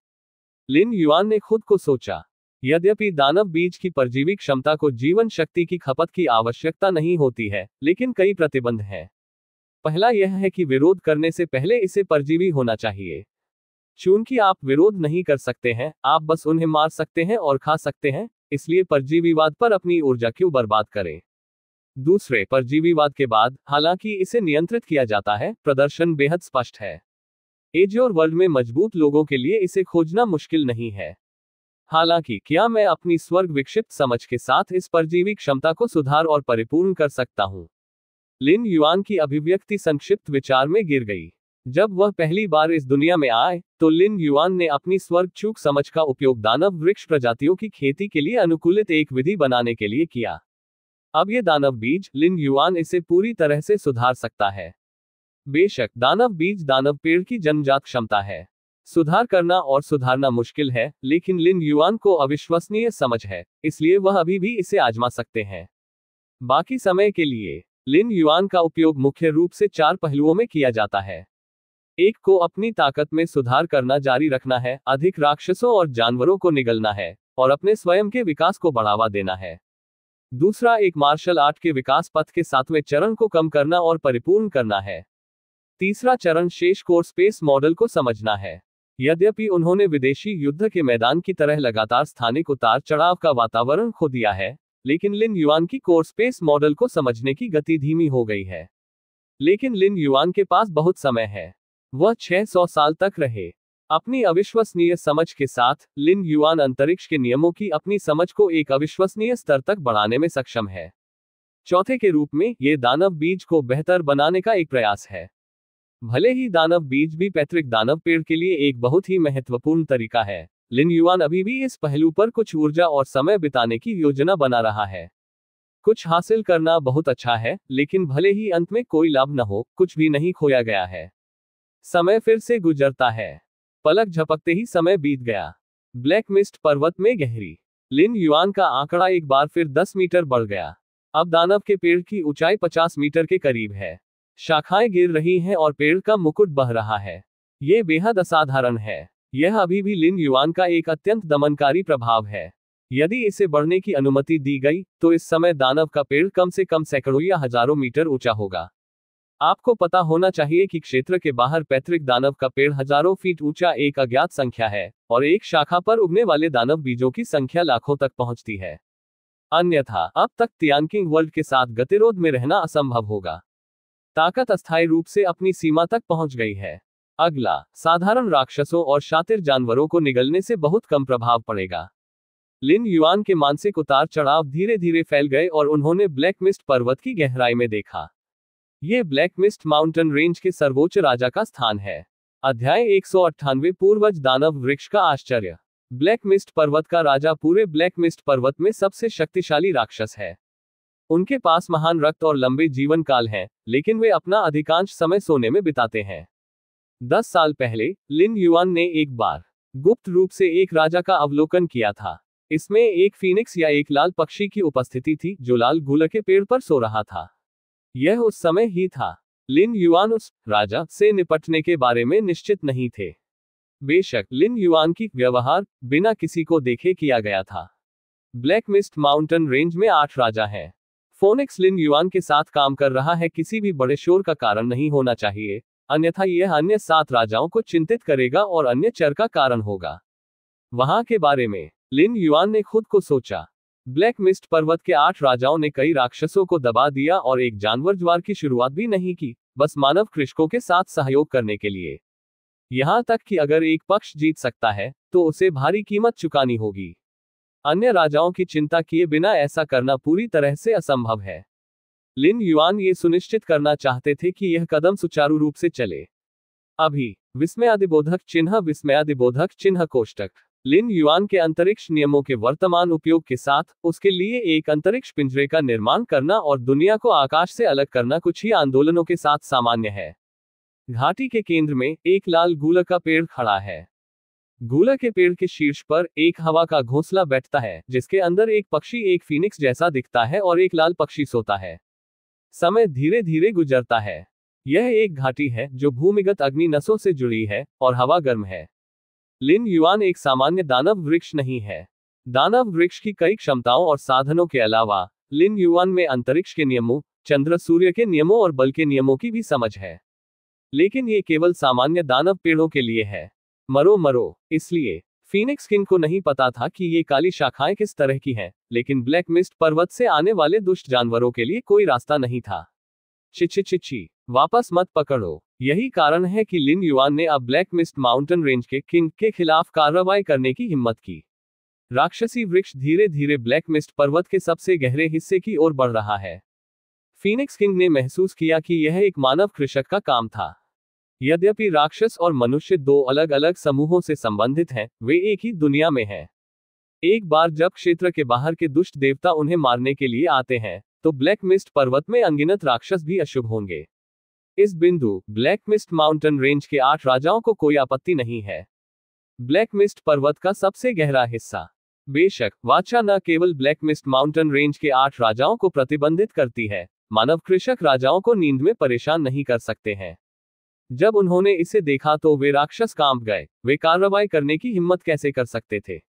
लिन युआन ने खुद को सोचा। यद्यपि दानव बीज की परजीवी क्षमता को जीवन शक्ति की खपत की आवश्यकता नहीं होती है, लेकिन कई प्रतिबंध हैं। पहला यह है कि विरोध करने से पहले इसे परजीवी होना चाहिए। चूंकि आप विरोध नहीं कर सकते हैं, आप बस उन्हें मार सकते हैं और खा सकते हैं, इसलिए परजीवीवाद पर अपनी ऊर्जा क्यों बर्बाद करें। दूसरे, परजीवीवाद के बाद, हालांकि इसे नियंत्रित किया जाता है, प्रदर्शन बेहद स्पष्ट है। एज्योर वर्ल्ड में मजबूत लोगों के लिए इसे खोजना मुश्किल नहीं है। हालांकि क्या मैं अपनी स्वर्ग विक्षिप्त समझ के साथ इस परजीवी क्षमता को सुधार और परिपूर्ण कर सकता हूं? लिन युआन की अभिव्यक्ति संक्षिप्त विचार में गिर गई। जब वह पहली बार इस दुनिया में आए, तो लिन युआन ने अपनी स्वर्ग चूक समझ का उपयोग दानव वृक्ष प्रजातियों की खेती के लिए अनुकूलित एक विधि बनाने के लिए किया। अब ये दानव बीज, लिन युआन इसे पूरी तरह से सुधार सकता है। बेशक दानव बीज दानव पेड़ की जन्मजात क्षमता है। सुधार करना और सुधारना मुश्किल है, लेकिन लिन युआन को अविश्वसनीय समझ है, इसलिए वह अभी भी इसे आजमा सकते हैं। बाकी समय के लिए लिन युआन का उपयोग मुख्य रूप से 4 पहलुओं में किया जाता है। एक को अपनी ताकत में सुधार करना जारी रखना है, अधिक राक्षसों और जानवरों को निगलना है, और अपने स्वयं के विकास को बढ़ावा देना है। दूसरा, एक मार्शल आर्ट के विकास पथ के 7वें चरण को कम करना और परिपूर्ण करना है। तीसरा चरण शेष कोर स्पेस मॉडल को समझना है। यद्यपि उन्होंने विदेशी युद्ध के मैदान की तरह लगातार स्थानिक उतार चढ़ाव का वातावरण खो दिया है, लेकिन लिन युआन की कोर स्पेस मॉडल को समझने की गति धीमी हो गई है। लेकिन लिन युआन के पास बहुत समय है। वह 600 साल तक रहे। अपनी अविश्वसनीय समझ के साथ, लिन युआन अंतरिक्ष के नियमों की अपनी समझ को एक अविश्वसनीय स्तर तक बढ़ाने में सक्षम है। चौथे के रूप में, ये दानव बीज को बेहतर बनाने का एक प्रयास है। भले ही दानव बीज भी पैतृक दानव पेड़ के लिए एक बहुत ही महत्वपूर्ण तरीका है, लिन युआन अभी भी इस पहलू पर कुछ ऊर्जा और समय बिताने की योजना बना रहा है। कुछ हासिल करना बहुत अच्छा है, लेकिन भले ही अंत में कोई लाभ न हो, कुछ भी नहीं खोया गया है। समय फिर से गुजरता है। पलक झपकते ही समय बीत गया। ब्लैक मिस्ट पर्वत में गहरी। लिन युआन का आंकड़ा एक बार फिर 10 मीटर बढ़ गया। अब दानव के पेड़ की ऊंचाई 50 मीटर के करीब है। शाखाएं गिर रही हैं और पेड़ का मुकुट बह रहा है। ये बेहद असाधारण है। यह अभी भी लिन युआन का एक अत्यंत दमनकारी प्रभाव है। यदि इसे बढ़ने की अनुमति दी गई, तो इस समय दानव का पेड़ कम से कम सैकड़ों या हजारों मीटर ऊंचा होगा। आपको पता होना चाहिए कि क्षेत्र के बाहर पैतृक दानव का पेड़ हजारों फीट ऊंचा एक अज्ञात संख्या है, और एक शाखा पर उगने वाले दानव बीजों की संख्या लाखों तक पहुंचती है। अन्यथा अब तक तियानकिंग वर्ल्ड के साथ गतिरोध में रहना असंभव होगा। ताकत अस्थायी रूप से अपनी सीमा तक पहुंच गई है। अगला, साधारण राक्षसों और शातिर जानवरों को निगलने से बहुत कम प्रभाव पड़ेगा। लिन युआन के मानसिक उतार चढ़ाव धीरे धीरे फैल गए और उन्होंने ब्लैक मिस्ट पर्वत की गहराई में देखा। ये ब्लैक मिस्ट माउंटेन रेंज के सर्वोच्च राजा का स्थान है। अध्याय 198 पूर्वज दानव वृक्ष का आश्चर्य। ब्लैक मिस्ट पर्वत का राजा पूरे ब्लैक मिस्ट पर्वत में सबसे शक्तिशाली राक्षस है। उनके पास महान रक्त और लंबे जीवन काल हैं, लेकिन वे अपना अधिकांश समय सोने में बिताते हैं। 10 साल पहले, लिन युआन ने एक बार गुप्त रूप से एक राजा का अवलोकन किया था। इसमें एक फीनिक्स या एक लाल पक्षी की उपस्थिति थी, जो लाल गुलर के पेड़ पर सो रहा था। यह उस समय ही था। लिन युआन उस राजा से निपटने के बारे में निश्चित नहीं थे। बेशक लिन युआन की व्यवहार बिना किसी को देखे किया गया था। ब्लैक मिस्ट माउंटेन रेंज में 8 राजा हैं। फोनिक्स लिन युआन के साथ काम कर रहा है, किसी भी बड़े शोर का कारण नहीं होना चाहिए, अन्यथा यह अन्य 7 राजाओं को चिंतित करेगा और अन्य चर का कारण होगा। वहां के बारे में लिन युआन ने खुद को सोचा। ब्लैक मिस्ट पर्वत के 8 राजाओं ने कई राक्षसों को दबा दिया और एक जानवर ज्वार की शुरुआत भी नहीं की, बस मानव कृषकों के साथ सहयोग करने के लिए। यहां तक कि अगर एक पक्ष जीत सकता है, तो उसे भारी कीमत चुकानी होगी। अन्य राजाओं की चिंता किए बिना ऐसा करना पूरी तरह से असंभव है। लिन युआन ये सुनिश्चित करना चाहते थे कि यह कदम सुचारू रूप से चले। अभी विस्मयादिबोधक चिन्ह कोष्टक। लिन युआन के अंतरिक्ष नियमों के वर्तमान उपयोग के साथ उसके लिए एक अंतरिक्ष पिंजरे का निर्माण करना और दुनिया को आकाश से अलग करना कुछ ही आंदोलनों के साथ सामान्य है। घाटी के केंद्र में एक लाल गूलर का पेड़ खड़ा है। गूलर के पेड़ के शीर्ष पर एक हवा का घोंसला बैठता है, जिसके अंदर एक पक्षी एक फीनिक्स जैसा दिखता है और एक लाल पक्षी सोता है। समय धीरे धीरे गुजरता है। यह एक घाटी है जो भूमिगत अग्नि नसों से जुड़ी है और हवा गर्म है। लिन युआन एक सामान्य दानव वृक्ष नहीं है। दानव वृक्ष की कई क्षमताओं और साधनों के अलावा लिन युआन में अंतरिक्ष के नियमों, चंद्र सूर्य के नियमों और बल के नियमों की भी समझ है। लेकिन ये केवल सामान्य दानव पेड़ों के लिए है। मरो इसलिए फीनिक्स किंग को नहीं पता था कि ये काली शाखाएं किस तरह की हैं, लेकिन ब्लैक मिस्ट पर्वत से आने वाले दुष्ट जानवरों के लिए कोई रास्ता नहीं था। चिची वापस मत पकड़ो। यही कारण है कि लिन युआन ने अब ब्लैक मिस्ट माउंटेन रेंज के किंग के खिलाफ कार्रवाई करने की हिम्मत की। राक्षसी वृक्ष धीरे धीरे ब्लैक मिस्ट पर्वत के सबसे गहरे हिस्से की ओर बढ़ रहा है। फीनिक्स किंग ने महसूस किया कि यह एक मानव कृषक का काम था। यद्यपि राक्षस और मनुष्य दो अलग अलग समूहों से संबंधित हैं, वे एक ही दुनिया में हैं। एक बार जब क्षेत्र के बाहर के दुष्ट देवता उन्हें मारने के लिए आते हैं, तो ब्लैक मिस्ट पर्वत में अनगिनत राक्षस भी अशुभ होंगे। इस बिंदु ब्लैक मिस्ट माउंटेन रेंज के 8 राजाओं को कोई आपत्ति नहीं है। ब्लैक मिस्ट पर्वत का सबसे गहरा हिस्सा। बेशक वाचा न केवल ब्लैक मिस्ट माउंटेन रेंज के 8 राजाओं को प्रतिबंधित करती है, मानव कृषक राजाओं को नींद में परेशान नहीं कर सकते हैं। जब उन्होंने इसे देखा तो वे राक्षस कांप गए। वे कार्रवाई करने की हिम्मत कैसे कर सकते थे?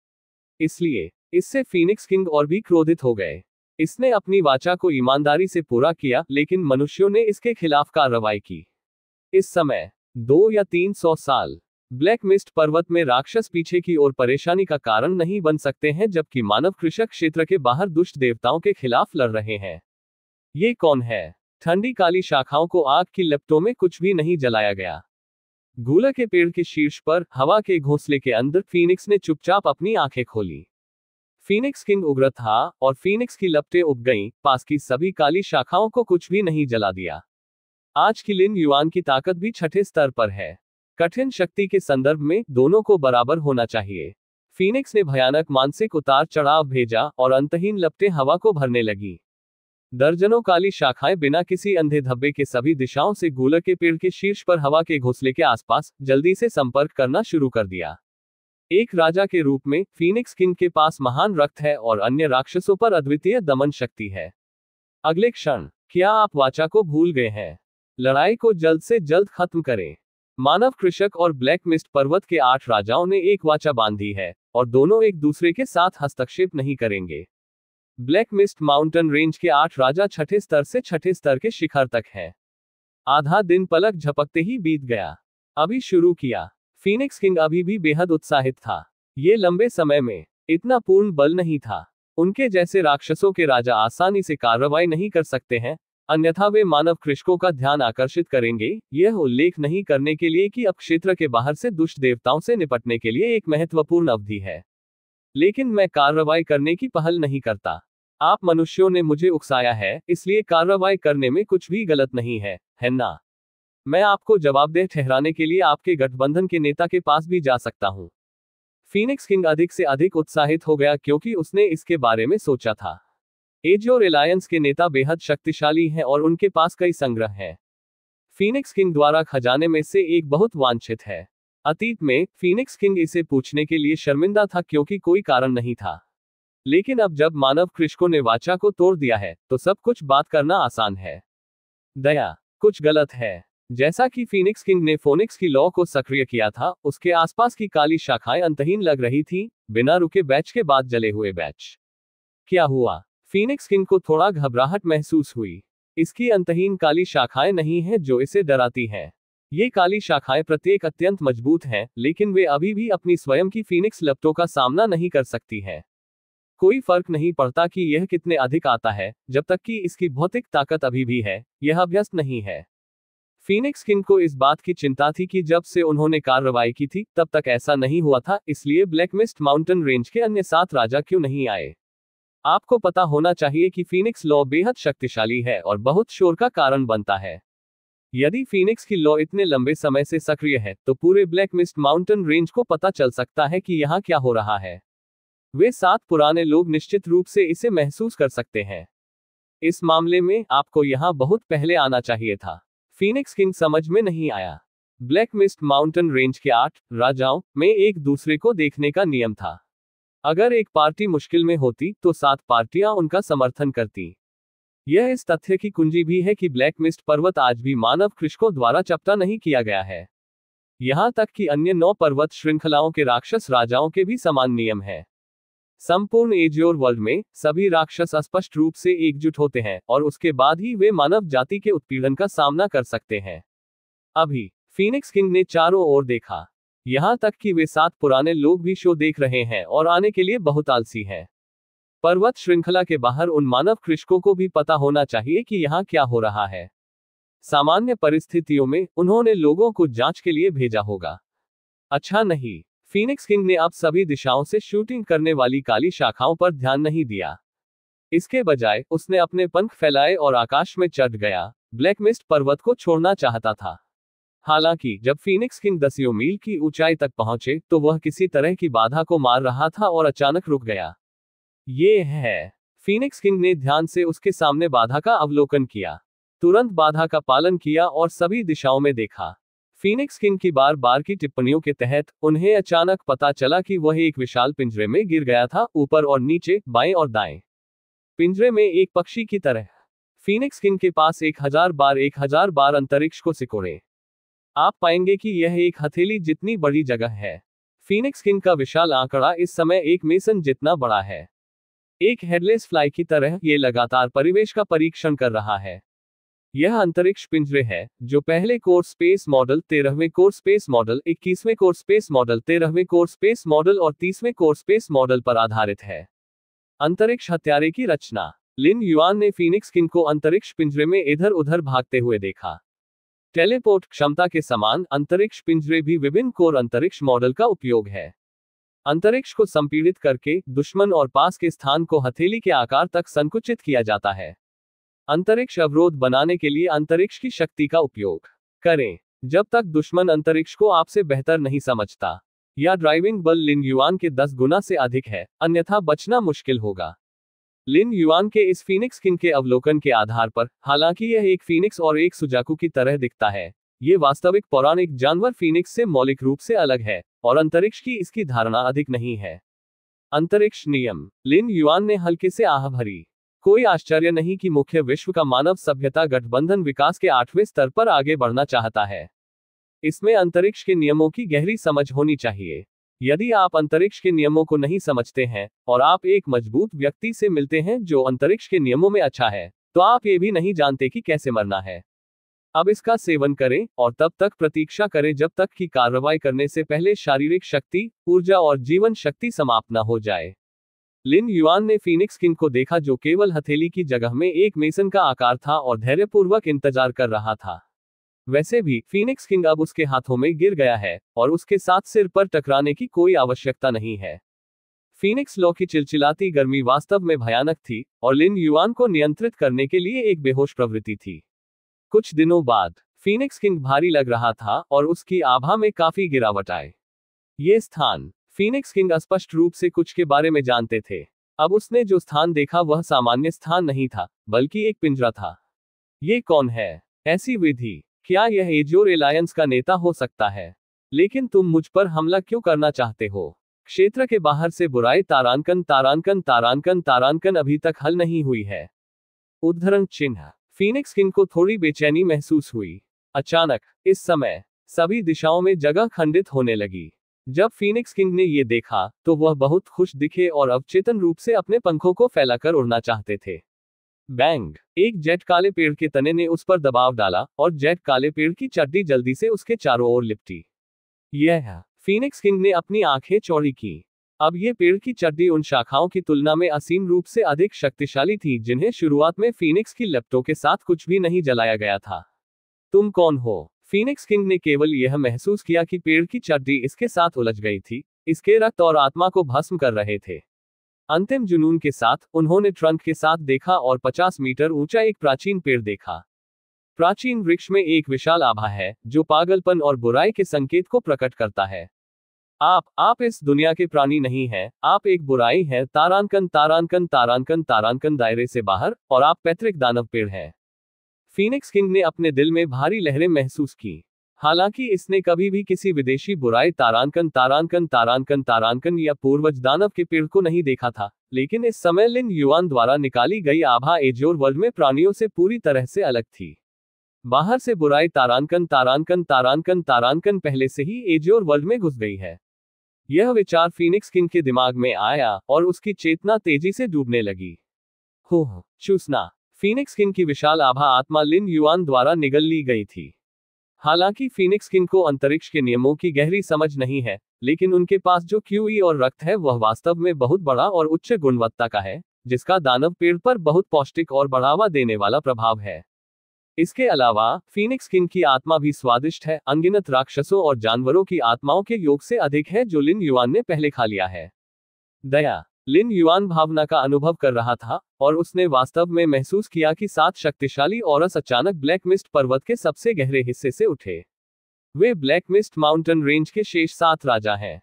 इसलिए इससे फीनिक्स किंग और भी क्रोधित हो गए। इसने अपनी वाचा को ईमानदारी से पूरा किया, लेकिन मनुष्यों ने इसके खिलाफ कार्रवाई की। इस समय 2 या 300 साल ब्लैक मिस्ट पर्वत में राक्षस पीछे की ओर परेशानी का कारण नहीं बन सकते हैं, जबकि मानव कृषक क्षेत्र के बाहर दुष्ट देवताओं के खिलाफ लड़ रहे हैं। ये कौन है? ठंडी काली शाखाओं को आग की लपटों में कुछ भी नहीं जलाया गया। गूलर के पेड़ के शीर्ष पर हवा के घोंसले के अंदर फीनिक्स ने चुपचाप अपनी आंखें खोली। फीनिक्स किंग उग्र था और फीनिक्स की लपटें उब गईं, पास की सभी काली शाखाओं को कुछ भी नहीं जला दिया। आज की लिन युआन की ताकत भी छठे स्तर पर है। कठिन शक्ति के संदर्भ में दोनों को बराबर होना चाहिए। फीनिक्स ने भयानक मानसिक उतार चढ़ाव भेजा और अंतहीन लपटें हवा को भरने लगी। दर्जनों काली शाखाएं बिना किसी अंधे धब्बे के सभी दिशाओं से गूलर के पेड़ के शीर्ष पर हवा के घोंसले के आसपास जल्दी से संपर्क करना शुरू कर दिया। एक राजा के रूप में फीनिक्स किंग के पास महान रक्त है और अन्य राक्षसों पर अद्वितीय दमन शक्ति है। अगले क्षण क्या आप वाचा को भूल गए हैं? लड़ाई को जल्द से जल्द खत्म करें। मानव कृषक और ब्लैक मिस्ट पर्वत के 8 राजाओं ने एक वाचा बांधी है और दोनों एक दूसरे के साथ हस्तक्षेप नहीं करेंगे। ब्लैक मिस्ट माउंटेन रेंज के 8 राजा छठे स्तर से छठे स्तर के शिखर तक हैं। आधा दिन पलक झपकते ही बीत गया। अभी शुरू किया। फीनिक्स किंग अभी भी बेहद उत्साहित था। ये लंबे समय में इतना पूर्ण बल नहीं था। उनके जैसे राक्षसों के राजा आसानी से कार्रवाई नहीं कर सकते हैं, अन्यथा वे मानव कृषकों का ध्यान आकर्षित करेंगे। यह उल्लेख नहीं करने के लिए कि अब क्षेत्र के बाहर से दुष्ट देवताओं से निपटने के लिए एक महत्वपूर्ण अवधि है। लेकिन मैं कार्रवाई करने की पहल नहीं करता। आप मनुष्यों ने मुझे उकसाया है, इसलिए कार्रवाई करने में कुछ भी गलत नहीं है ना? मैं आपको जवाबदेह ठहराने के लिए आपके गठबंधन के नेता के पास भी जा सकता हूं। फीनिक्स किंग अधिक से अधिक उत्साहित हो गया क्योंकि उसने इसके बारे में सोचा था। एजोर एलायंस के नेता बेहद शक्तिशाली हैं और उनके पास कई संग्रह हैं। फीनिक्स किंग द्वारा खजाने में से एक बहुत वांछित है। अतीत में फीनिक्स किंग इसे पूछने के लिए शर्मिंदा था क्योंकि कोई कारण नहीं था। लेकिन अब जब मानव कृषकों ने वाचा को तोड़ दिया है, तो सब कुछ बात करना आसान है। दया कुछ गलत है। जैसा कि फीनिक्स किंग ने फोनिक्स की लॉ को सक्रिय किया था, उसके आसपास की काली शाखाएं अंतहीन लग रही थी, बिना रुके बैच के बाद जले हुए बैच। क्या हुआ? फीनिक्स किंग को थोड़ा घबराहट महसूस हुई। इसकी अंतहीन काली शाखाएं नहीं हैं जो इसे डराती हैं। ये काली शाखाएं प्रत्येक अत्यंत मजबूत हैं, लेकिन वे अभी भी अपनी स्वयं की फीनिक्स लपटों का सामना नहीं कर सकती हैं। कोई फर्क नहीं पड़ता कि यह कितने अधिक आता है, जब तक कि इसकी भौतिक ताकत अभी भी है, यह अभ्यस्त नहीं है। फीनिक्स किंग को इस बात की चिंता थी कि जब से उन्होंने कार्रवाई की थी, तब तक ऐसा नहीं हुआ था, इसलिए ब्लैक मिस्ट माउंटेन रेंज के अन्य 7 राजा क्यों नहीं आए? आपको पता होना चाहिए कि फीनिक्स लॉ बेहद शक्तिशाली है और बहुत शोर का कारण बनता है। यदि फीनिक्स की लॉ इतने लंबे समय से सक्रिय है तो पूरे ब्लैक मिस्ट माउंटेन रेंज को पता चल सकता है कि यहाँ क्या हो रहा है। वे 7 पुराने लोग निश्चित रूप से इसे महसूस कर सकते हैं। इस मामले में आपको यहाँ बहुत पहले आना चाहिए था। फीनिक्स किंग समझ में नहीं आया। ब्लैक मिस्ट माउंटेन रेंज के 8 राजाओं में एक दूसरे को देखने का नियम था। अगर एक पार्टी मुश्किल में होती तो 7 पार्टियां उनका समर्थन करती। यह इस तथ्य की कुंजी भी है कि ब्लैक मिस्ट पर्वत आज भी मानव कृषकों द्वारा चपटा नहीं किया गया है। यहां तक कि अन्य 9 पर्वत श्रृंखलाओं के राक्षस राजाओं के भी समान नियम है। संपूर्ण एज्योर वर्ल्ड में सभी राक्षस स्पष्ट रूप से एकजुट होते हैं और उसके बाद ही वे मानव जाति के उत्पीड़न का सामना कर सकते हैं। अभी फीनिक्स किंग ने चारों ओर देखा। यहां तक कि वे 7 पुराने लोग भी शो देख रहे हैं और आने के लिए बहुत आलसी हैं। पर्वत श्रृंखला के बाहर उन मानव कृषकों को भी पता होना चाहिए कि यहाँ क्या हो रहा है। सामान्य परिस्थितियों में उन्होंने लोगों को जांच के लिए भेजा होगा। अच्छा नहीं, फीनिक्स किंग ने अब सभी दिशाओं से शूटिंग करने वाली काली शाखाओं पर ध्यान नहीं दिया। इसके बजाय उसने अपने पंख फैलाए और आकाश में चढ़ गया। ब्लैक मिस्ट पर्वत को छोड़ना चाहता था। हालांकि जब फीनिक्स किंग 10 मील की ऊंचाई तक पहुंचे तो वह किसी तरह की बाधा को मार रहा था और अचानक रुक गया। ये है। फीनिक्स किंग ने ध्यान से उसके सामने बाधा का अवलोकन किया, तुरंत बाधा का पालन किया और सभी दिशाओं में देखा। फीनिक्स किंग की बार बार की टिप्पणियों के तहत उन्हें अचानक पता चला कि वह एक विशाल पिंजरे में गिर गया था, ऊपर और नीचे, बाएं और दाएं। पिंजरे में एक पक्षी की तरह। फीनिक्स किंग के पास 1000 बार अंतरिक्ष को सिकोड़े। आप पाएंगे कि यह एक हथेली जितनी बड़ी जगह है। फीनिक्स किंग का विशाल आंकड़ा इस समय एक मेसन जितना बड़ा है। एक हेडलेस फ्लाई की तरह ये लगातार परिवेश का परीक्षण कर रहा है। यह अंतरिक्ष पिंजरे है जो पहले कोर स्पेस मॉडल, 13वें कोर स्पेस मॉडल, 21वें कोर स्पेस मॉडल, 13वें कोर स्पेस मॉडल और 30वें कोर स्पेस मॉडल पर आधारित है। अंतरिक्ष हत्यारे की रचना। लिन युआन ने फीनिक्स किंग को अंतरिक्ष पिंजरे में इधर उधर भागते हुए देखा। टेलीपोर्ट क्षमता के समान अंतरिक्ष पिंजरे भी विभिन्न कोर अंतरिक्ष मॉडल का उपयोग है। अंतरिक्ष को संपीड़ित करके दुश्मन और पास के स्थान को हथेली के आकार तक संकुचित किया जाता है। अंतरिक्ष अवरोध बनाने के लिए अंतरिक्ष की शक्ति का उपयोग करें जब तक दुश्मन अंतरिक्ष को आपसे बेहतर नहीं समझता या ड्राइविंग बल लिन युआन के 10 गुना से अधिक है, अन्यथा बचना मुश्किल होगा। लिन युआन के इस फीनिक्स किंग के अवलोकन के आधार पर, हालांकि यह एक फीनिक्स और एक सुजाकू की तरह दिखता है, ये वास्तविक पौराणिक जानवर फीनिक्स से मौलिक रूप से अलग है और अंतरिक्ष की इसकी धारणा अधिक नहीं है। अंतरिक्ष नियम। लिन युआन ने हल्के से आह भरी। कोई आश्चर्य नहीं कि मुख्य विश्व का मानव सभ्यता गठबंधन विकास के 8वें स्तर पर आगे बढ़ना चाहता है। इसमें अंतरिक्ष के नियमों की गहरी समझ होनी चाहिए। यदि आप अंतरिक्ष के नियमों को नहीं समझते हैं और आप एक मजबूत व्यक्ति से मिलते हैं जो अंतरिक्ष के नियमों में अच्छा है, तो आप ये भी नहीं जानते कि कैसे मरना है। अब इसका सेवन करें और तब तक प्रतीक्षा करें जब तक कि कार्रवाई करने से पहले शारीरिक शक्ति, ऊर्जा और जीवन शक्ति समाप्त न हो जाए। लिन युआन ने फीनिक्स किंग को देखा जो केवल हथेली की जगह में एक मेसन का आकार था और धैर्यपूर्वक इंतजार कर रहा था। वैसे भी फीनिक्स किंग अब उसके हाथों में गिर गया है और उसके साथ सिर पर टकराने की कोई आवश्यकता नहीं है। फीनिक्स लॉ की चिलचिलाती गर्मी वास्तव में भयानक थी और लिन युआन को नियंत्रित करने के लिए एक बेहोश प्रवृत्ति थी। कुछ दिनों बाद फीनिक्स किंग भारी लग रहा था और उसकी आभा में काफी गिरावट आई। ये स्थान। फीनिक्स किंग स्पष्ट रूप से कुछ के बारे में जानते थे। अब उसने जो स्थान देखा वह सामान्य स्थान नहीं था, बल्कि एक पिंजरा था। ये कौन है? ऐसी विधि? क्या यह एज्योर एलायंस का नेता हो सकता है? लेकिन तुम मुझ पर हमला क्यों करना चाहते हो? क्षेत्र के बाहर से बुराई तारांकन अभी तक हल नहीं हुई है। उद्धरण चिन्ह। फीनिक्स किंग को थोड़ी बेचैनी महसूस हुई। अचानक इस समय सभी दिशाओं में जगह खंडित होने लगी। जब फीनिक्स किंग ने ये देखा तो वह बहुत खुश दिखे और अवचेतन रूप से अपने पंखों को फैलाकर उड़ना चाहते थे। बैंग। एक जेट काले पेड़ के तने ने उस पर दबाव डाला और जेट काले पेड़ की चड्डी जल्दी से उसके चारों ओर लिपटी। यह। फीनिक्स किंग ने अपनी आंखें चौड़ी की। अब ये पेड़ की चड्डी उन शाखाओं की तुलना में असीम रूप से अधिक शक्तिशाली थी जिन्हें शुरुआत में फीनिक्स की लपटों के साथ कुछ भी नहीं जलाया गया था। तुम कौन हो? फीनिक्स किंग ने केवल यह महसूस किया कि पेड़ की चड्डी इसके साथ उलझ गई थी, इसके रक्त और आत्मा को भस्म कर रहे थे। अंतिम जुनून के साथ उन्होंने ट्रंक के साथ देखा और 50 मीटर ऊंचा एक प्राचीन पेड़ देखा। प्राचीन वृक्ष में एक विशाल आभा है जो पागलपन और बुराई के संकेत को प्रकट करता है। आप इस दुनिया के प्राणी नहीं हैं, आप एक बुराई है, तारांकन तारांकन तारांकन तारांकन दायरे से बाहर, और आप पैतृक दानव पेड़ हैं। फीनिक्स किंग ने अपने दिल में भारी लहरें महसूस की। हालांकि इसने कभी भी किसी विदेशी बुराई तारांकन तारांकन तारांकन तारांकन या पूर्वज दानव के पेड़ को नहीं देखा था, लेकिन इस समय लिन युआन द्वारा निकाली गई आभा एज्योर वर्ल्ड में प्राणियों से पूरी तरह से अलग थी। बाहर से बुराई तारांकन तारांकन तारांकन तारांकन पहले से ही एज्योर वर्ल्ड में घुस गई है। यह विचार फीनिक्स किंग के दिमाग में आया और उसकी चेतना तेजी से डूबने लगी। हो चूसना। फीनिक्स किंग की विशाल आभा आत्मा लिन युआन द्वारा निगल ली गई थी। हालांकि फीनिक्स किंग को अंतरिक्ष के नियमों की गहरी समझ नहीं है, लेकिन उनके पास जो क्यूई और रक्त है वह वास्तव में बहुत बड़ा और उच्च गुणवत्ता का है, जिसका दानव पेड़ पर बहुत पौष्टिक और बढ़ावा देने वाला प्रभाव है। इसके अलावा फीनिक्स किंग की आत्मा भी स्वादिष्ट है, अनगिनत राक्षसों और जानवरों की आत्माओं के योग से अधिक है जो लिन युआन ने पहले खा लिया है। दया। लिन युआन भावना का अनुभव कर रहा था और उसने वास्तव में महसूस किया कि 7 शक्तिशाली औरस अचानक ब्लैक मिस्ट पर्वत के सबसे गहरे हिस्से से उठे। वे ब्लैक मिस्ट माउंटेन रेंज के शेष 7 राजा हैं।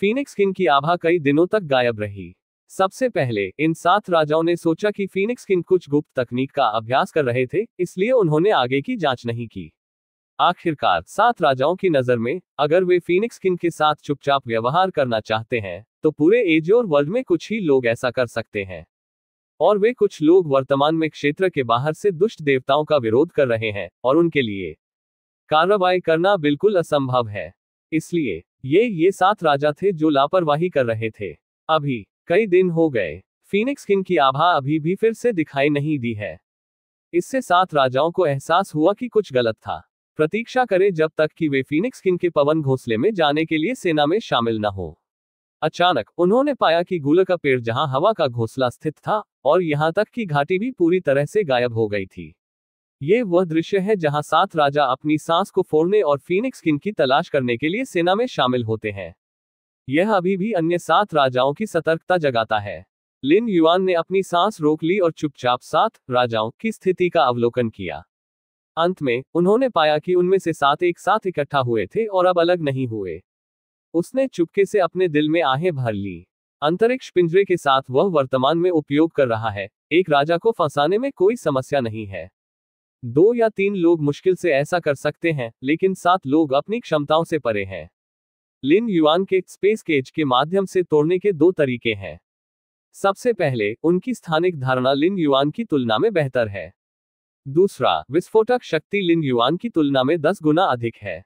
फीनिक्स किंग की आभा कई दिनों तक गायब रही। सबसे पहले इन 7 राजाओं ने सोचा कि फीनिक्स किंग कुछ गुप्त तकनीक का अभ्यास कर रहे थे, इसलिए उन्होंने आगे की जांच नहीं की। आखिरकार 7 राजाओं की नजर में अगर वे फीनिक्स किंग के साथ चुपचाप व्यवहार करना चाहते हैं तो पूरे एज्योर वर्ल्ड में कुछ ही लोग ऐसा कर सकते हैं। और वे कुछ लोग वर्तमान में क्षेत्र के बाहर से दुष्ट देवताओं का विरोध कर रहे हैं और उनके लिए कार्रवाई करना बिल्कुल असंभव है। इसलिए ये 7 राजा थे जो लापरवाही कर रहे थे। अभी कई दिन हो गए, फीनिक्स किंग की आभा अभी भी फिर से दिखाई नहीं दी है। इससे 7 राजाओं को एहसास हुआ कि कुछ गलत था। प्रतीक्षा करें जब तक कि वे फीनिक्स किंग के पवन घोंसले में जाने के लिए सेना में शामिल न हो। अचानक उन्होंने पाया कि गूल का पेड़ जहां हवा का घोंसला स्थित था और यहां तक कि घाटी भी पूरी तरह से गायब हो गई थी। ये वह दृश्य है जहां 7 राजा अपनी सांस को फोड़ने और फीनिक्स किंग की तलाश करने के लिए सेना में शामिल होते हैं। यह अभी भी अन्य 7 राजाओं की सतर्कता जगाता है। लिन युआन ने अपनी सांस रोक ली और चुपचाप 7 राजाओं की स्थिति का अवलोकन किया। अंत में उन्होंने पाया कि उनमें से 7 एक साथ इकट्ठा हुए थे और अब अलग नहीं हुए। उसने चुपके से अपने दिल में आहें भर ली। अंतरिक्ष पिंजरे के साथ वह वर्तमान में उपयोग कर रहा है। एक राजा को फंसाने में कोई समस्या नहीं है। 2 या 3 लोग मुश्किल से ऐसा कर सकते हैं, लेकिन 7 लोग अपनी क्षमताओं से परे हैं। लिन युआन के स्पेस केज के माध्यम से तोड़ने के 2 तरीके हैं। सबसे पहले, उनकी स्थानिक धारणा लिन युआन की तुलना में बेहतर है। दूसरा, विस्फोटक शक्ति लिन युआन की तुलना में 10 गुना अधिक है।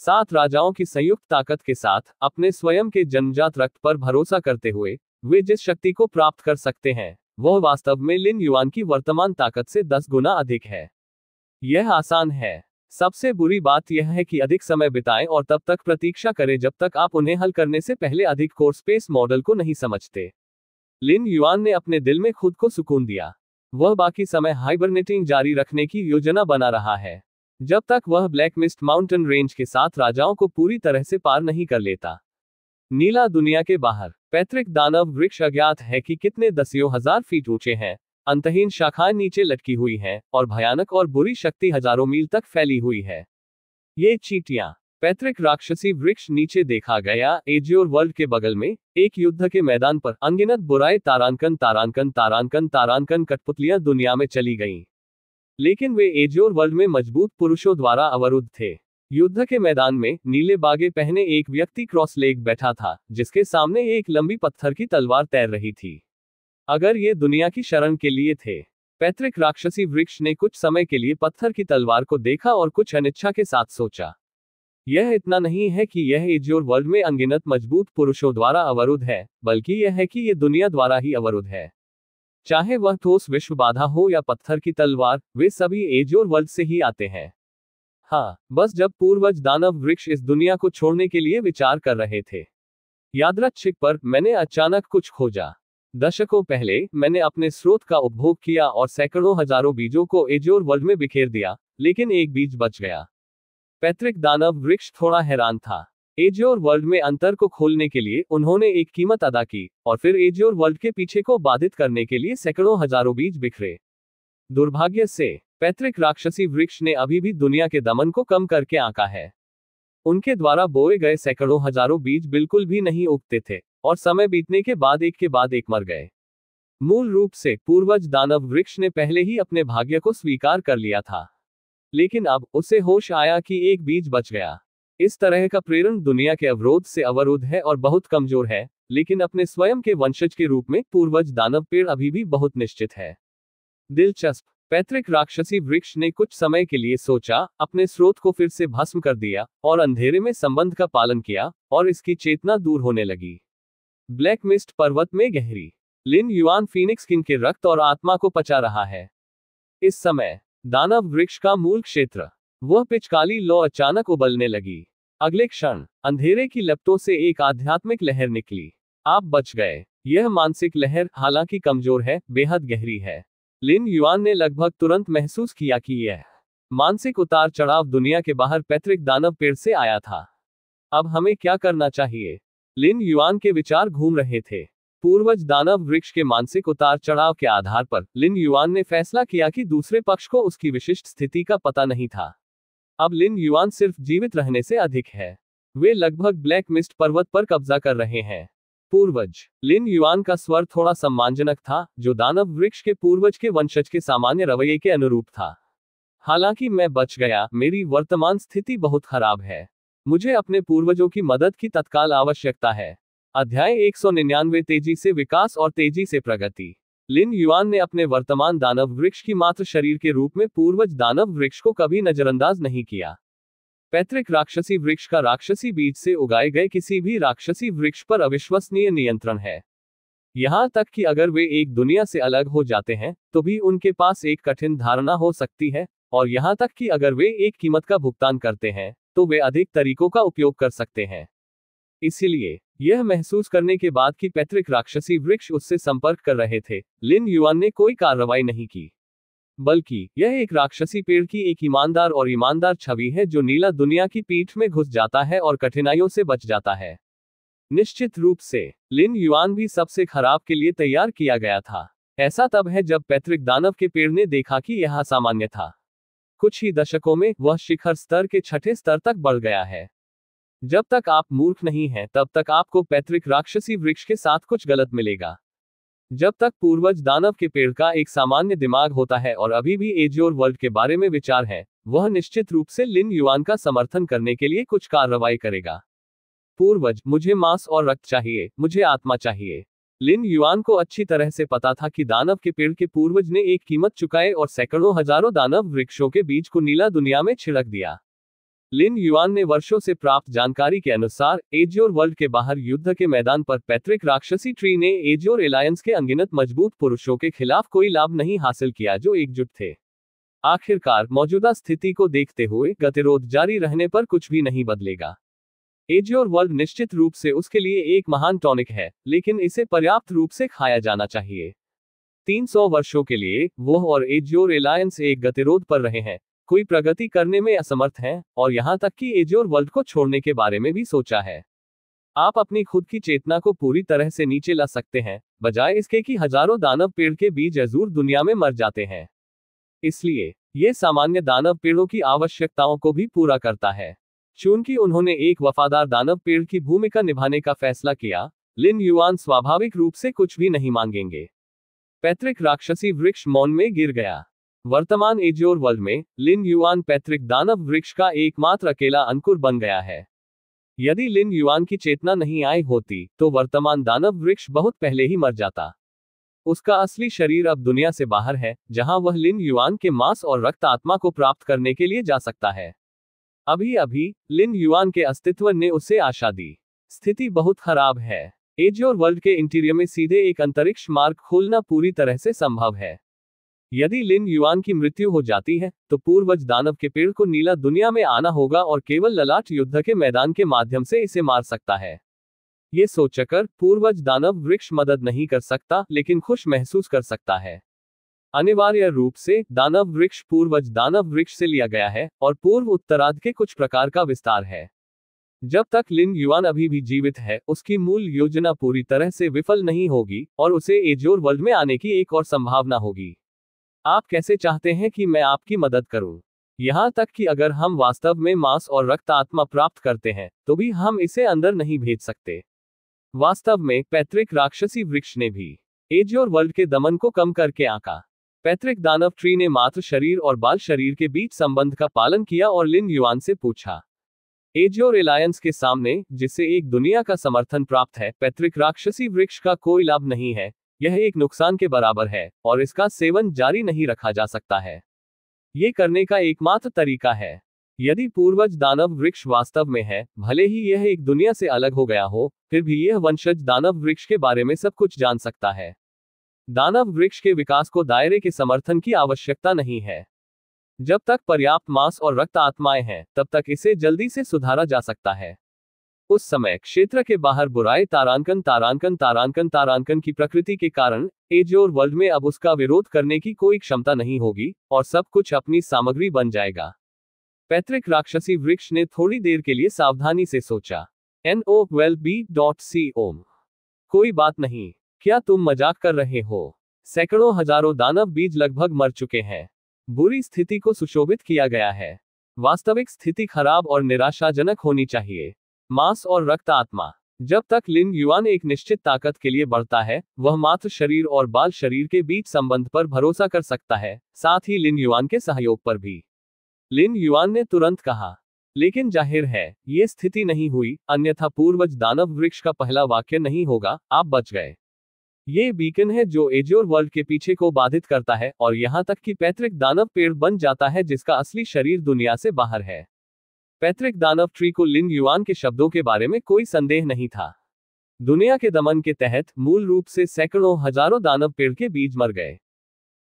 7 राजाओं की संयुक्त ताकत के साथ अपने स्वयं के जन्मजात रक्त पर भरोसा करते हुए वे जिस शक्ति को प्राप्त कर सकते हैं वह वास्तव में लिन युआन की वर्तमान ताकत से 10 गुना अधिक है। यह आसान है। सबसे बुरी बात यह है कि अधिक समय बिताएं और तब तक प्रतीक्षा करें जब तक आप उन्हें हल करने से पहले अधिक कोर स्पेस मॉडल को नहीं समझते। लिन युआन ने अपने दिल में खुद को सुकून दिया। वह बाकी समय हाइबरनेटिंग जारी रखने की योजना बना रहा है जब तक वह ब्लैक मिस्ट माउंटेन रेंज के 7 राजाओं को पूरी तरह से पार नहीं कर लेता। नीला दुनिया के बाहर पैतृक दानव वृक्ष अज्ञात है कि कितने दसियों हजार फीट ऊंचे हैं। अंतहीन शाखाएं नीचे लटकी हुई हैं और भयानक और बुरी शक्ति हजारों मील तक फैली हुई है। ये चींटियां। पैतृक राक्षसी वृक्ष नीचे देखा गया। एज्योर वर्ल्ड के बगल में एक युद्ध के मैदान पर अनगिनत बुराई तारांकन तारांकन तारांकन तारांकन कठपुतलियां दुनिया में चली गईं। लेकिन वे एज्योर वर्ल्ड में मजबूत पुरुषों द्वारा अवरुद्ध थे। युद्ध के मैदान में नीले बागे पहने एक व्यक्ति क्रॉस लेग बैठा था जिसके सामने एक लंबी पत्थर की तलवार तैर रही थी। अगर ये दुनिया की शरण के लिए थे। पैतृक राक्षसी वृक्ष ने कुछ समय के लिए पत्थर की तलवार को देखा और कुछ अनिच्छा के साथ सोचा। यह इतना नहीं है कि यह एज्योर वर्ल्ड में अनगिनत मजबूत पुरुषों द्वारा अवरुद्ध है, बल्कि यह है कि यह दुनिया द्वारा ही अवरुद्ध है। चाहे वह ठोस विश्व बाधा हो या पत्थर की तलवार, वे सभी एज्योर वर्ल्ड से ही आते हैं। हाँ, बस जब पूर्वज दानव वृक्ष इस दुनिया को छोड़ने के लिए विचार कर रहे थे। यादृच्छिक पर मैंने अचानक कुछ खोजा। दशकों पहले मैंने अपने स्रोत का उपभोग किया और सैकड़ों हजारों बीजों को एज्योर वर्ल्ड में बिखेर दिया, लेकिन एक बीज बच गया। पैतृक दानव वृक्ष थोड़ा हैरान था। एज्योर वर्ल्ड में अंतर को खोलने के लिए उन्होंने एक कीमत अदा की, और फिर एज्योर वर्ल्ड के पीछे को बाधित करने के लिए सैकड़ों हजारों बीज बिखरे। दुर्भाग्य से पैत्रिक राक्षसी वृक्ष ने अभी भी दुनिया के दमन को कम करके आंका है। उनके द्वारा बोए गए सैकड़ों हजारों बीज बिल्कुल भी नहीं उगते थे, और समय बीतने के बाद एक के बाद एक मर गए। मूल रूप से पूर्वज दानव वृक्ष ने पहले ही अपने भाग्य को स्वीकार कर लिया था, लेकिन अब उसे होश आया कि एक बीज बच गया। इस तरह का प्रेरण दुनिया के अवरोध से अवरुद्ध है और बहुत कमजोर है, लेकिन अपने स्वयं के वंशज के रूप में पूर्वज दानव पेड़ अभी भी बहुत निश्चित है। दिलचस्प, पैत्रिक राक्षसी वृक्ष ने कुछ समय के लिए सोचा, अपने स्रोत को फिर से भस्म कर दिया और अंधेरे में संबंध का पालन किया, और इसकी चेतना दूर होने लगी। ब्लैक मिस्ट पर्वत में गहरी। लिन युआन फीनिक्स किंग के रक्त और आत्मा को पचा रहा है। इस समय दानव वृक्ष का मूल क्षेत्र, वह पिचकाली लौ अचानक उबलने लगी। अगले क्षण अंधेरे की लपटों से एक आध्यात्मिक लहर निकली। आप बच गए। यह मानसिक लहर, हालांकि कमजोर है, बेहद गहरी है। लिन युआन ने लगभग तुरंत महसूस किया कि यह मानसिक उतार चढ़ाव दुनिया के बाहर पैत्रिक दानव पेड़ से आया था। अब हमें क्या करना चाहिए? लिन युआन के विचार घूम रहे थे। पूर्वज दानव वृक्ष के मानसिक उतार चढ़ाव के आधार पर लिन युआन ने फैसला किया कि दूसरे पक्ष को उसकी विशिष्ट स्थिति का पता नहीं था। अब लिन युआन सिर्फ जीवित रहने से अधिक है। वे लगभग ब्लैक मिस्ट पर्वत पर कब्जा कर रहे हैं। पूर्वज। लिन युआन का स्वर थोड़ा सम्मानजनक था, जो दानव वृक्ष के पूर्वज के वंशज के सामान्य रवैये के अनुरूप था। हालांकि मैं बच गया, मेरी वर्तमान स्थिति बहुत खराब है। मुझे अपने पूर्वजों की मदद की तत्काल आवश्यकता है। अध्याय 199 तेजी से विकास और तेजी से प्रगति। लिन युआन ने अपने वर्तमान दानव वृक्ष की मात्र शरीर के रूप में पूर्वज दानव वृक्ष को कभी नजरअंदाज नहीं किया। पैत्रिक राक्षसी वृक्ष का राक्षसी बीज से उगाए गए किसी भी राक्षसी वृक्ष पर अविश्वसनीय नियंत्रण है। यहां तक कि अगर वे एक दुनिया से अलग हो जाते हैं, तो भी उनके पास एक कठिन धारणा हो सकती है, और यहां तक कि अगर वे एक कीमत का भुगतान करते हैं, तो वे अधिक तरीकों का उपयोग कर सकते हैं। इसलिए यह महसूस करने के बाद कि पैत्रिक राक्षसी वृक्ष उससे संपर्क कर रहे थे, लिन युआन ने कोई कार्रवाई नहीं की। बल्कि यह एक राक्षसी पेड़ की एक ईमानदार छवि है जो नीला दुनिया की पीठ में घुस जाता है और कठिनाइयों से बच जाता है। निश्चित रूप से लिन युआन भी सबसे खराब के लिए तैयार किया गया था। ऐसा तब है जब पैत्रिक दानव के पेड़ ने देखा कि यह असामान्य था। कुछ ही दशकों में वह शिखर स्तर के छठे स्तर तक बढ़ गया है। जब तक आप मूर्ख नहीं हैं, तब तक आपको पैत्रिक राक्षसी वृक्ष के साथ कुछ गलत मिलेगा। जब तक पूर्वज दानव के पेड़ का एक सामान्य दिमाग होता है और अभी भी एज्योर वर्ल्ड के बारे में विचार है, वह निश्चित रूप से लिन युआन का समर्थन करने के लिए कुछ कार्रवाई करेगा। पूर्वज, मुझे मांस और रक्त चाहिए, मुझे आत्मा चाहिए। लिन युआन को अच्छी तरह से पता था कि दानव के पेड़ के पूर्वज ने एक कीमत चुकाए और सैकड़ों हजारों दानव वृक्षों के बीज को नीला दुनिया में छिड़क दिया। लिन युआन ने वर्षों से प्राप्त जानकारी के अनुसार एज्योर वर्ल्ड के बाहर युद्ध के मैदान पर पैत्रिक राक्षसी ट्री ने एज्योर एलायंस के अनगिनत मजबूत पुरुषों के खिलाफ कोई लाभ नहीं हासिल किया जो एकजुट थे। आखिरकार मौजूदा स्थिति को देखते हुए गतिरोध जारी रहने पर कुछ भी नहीं बदलेगा। एज्योर वर्ल्ड निश्चित रूप से उसके लिए एक महान टॉनिक है, लेकिन इसे पर्याप्त रूप से खाया जाना चाहिए। 300 वर्षों के लिए वह और एज्योर एलायंस एक गतिरोध पर रहे हैं, कोई प्रगति करने में असमर्थ हैं, और यहां तक कि एज्योर वर्ल्ड को छोड़ने के बारे में भी सोचा है। आप अपनी खुद की चेतना को पूरी तरह से नीचे ला सकते हैं, बजाय इसके कि हजारों दानव पेड़ के बीज अजूर दुनिया में मर जाते हैं। इसलिए यह सामान्य दानव पेड़ों की आवश्यकताओं को भी पूरा करता है। चूंकि उन्होंने एक वफादार दानव पेड़ की भूमिका निभाने का फैसला किया, लिन युआन स्वाभाविक रूप से कुछ भी नहीं मांगेंगे। पैत्रिक राक्षसी वृक्ष मौन में गिर गया। वर्तमान एज्योर वर्ल्ड में लिन युआन पैत्रिक दानव वृक्ष का एकमात्र अकेला अंकुर बन गया है। यदि लिन युआन की चेतना नहीं आई होती, तो वर्तमान दानव वृक्ष बहुत पहले ही मर जाता। उसका असली शरीर अब दुनिया से बाहर है, जहां वह लिन युआन के मांस और रक्त आत्मा को प्राप्त करने के लिए जा सकता है। अभी अभी लिन युआन के अस्तित्व ने उसे आशा दी। स्थिति बहुत खराब है। एज्योर वर्ल्ड के इंटीरियर में सीधे एक अंतरिक्ष मार्ग खोलना पूरी तरह से संभव है। यदि लिन युआन की मृत्यु हो जाती है, तो पूर्वज दानव के पेड़ को नीला दुनिया में आना होगा और केवल ललाट युद्ध के मैदान के माध्यम से इसे मार सकता है। ये सोचकर पूर्वज दानव वृक्ष मदद नहीं कर सकता, लेकिन खुश महसूस कर सकता है। अनिवार्य रूप से दानव वृक्ष पूर्वज दानव वृक्ष से लिया गया है और पूर्व उत्तरार्ध के कुछ प्रकार का विस्तार है। जब तक लिन युआन अभी भी जीवित है, उसकी मूल योजना पूरी तरह से विफल नहीं होगी और उसे एज्योर वर्ल्ड में आने की एक और संभावना होगी। आप कैसे चाहते हैं कि मैं आपकी मदद करूं? यहां तक कि अगर हम वास्तव में मांस और रक्त आत्मा प्राप्त करते हैं, तो भी हम इसे अंदर नहीं भेज सकते। वास्तव में पैतृक राक्षसी वृक्ष ने भी एज्योर वर्ल्ड के दमन को कम करके आंका। पैतृक दानव ट्री ने मात्र शरीर और बाल शरीर के बीच संबंध का पालन किया और लिन युआन से पूछा, एज्योर एलायंस के सामने, जिससे एक दुनिया का समर्थन प्राप्त है, पैतृक राक्षसी वृक्ष का कोई लाभ नहीं है। यह एक नुकसान के बराबर है और इसका सेवन जारी नहीं रखा जा सकता है। ये करने का एकमात्र तरीका है, यदि पूर्वज दानव वृक्ष वास्तव में है, भले ही यह एक दुनिया से अलग हो गया हो, फिर भी यह वंशज दानव वृक्ष के बारे में सब कुछ जान सकता है। दानव वृक्ष के विकास को दायरे के समर्थन की आवश्यकता नहीं है। जब तक पर्याप्त मांस और रक्त आत्माएं हैं, तब तक इसे जल्दी से सुधारा जा सकता है। उस समय क्षेत्र के बाहर बुराई तारांकन की प्रकृति के कारण एज्योर वर्ल्ड में अब उसका विरोध करने की कोई क्षमता नहीं होगी और सब कुछ अपनी सामग्री बन जाएगा। पैतृक राक्षसी वृक्ष ने थोड़ी देर के लिए सावधानी से सोचा। NO12B.C ओम। कोई बात नहीं, क्या तुम मजाक कर रहे हो? सैकड़ों हजारों दानव बीज लगभग मर चुके हैं। बुरी स्थिति को सुशोभित किया गया है। वास्तविक स्थिति खराब और निराशाजनक होनी चाहिए। मांस और रक्त आत्मा। जब तक लिन युआन एक निश्चित ताकत के लिए बढ़ता है, वह मात्र शरीर और बाल शरीर के बीच संबंध पर भरोसा कर सकता है, साथ ही लिन युआन के सहयोग पर भी। लिन युआन ने तुरंत कहा, लेकिन जाहिर है, ये स्थिति नहीं हुई, अन्यथा पूर्वज दानव वृक्ष का पहला वाक्य नहीं होगा, आप बच गए। ये बीकन है जो एज्योर वर्ल्ड के पीछे को बाधित करता है और यहां तक कि पैतृक दानव पेड़ बन जाता है जिसका असली शरीर दुनिया से बाहर है। पैतृक दानव ट्री को लिन युआन के शब्दों के बारे में कोई संदेह नहीं था। दुनिया के दमन के तहत मूल रूप से सैकड़ों हजारों दानव पेड़ के बीज मर गए।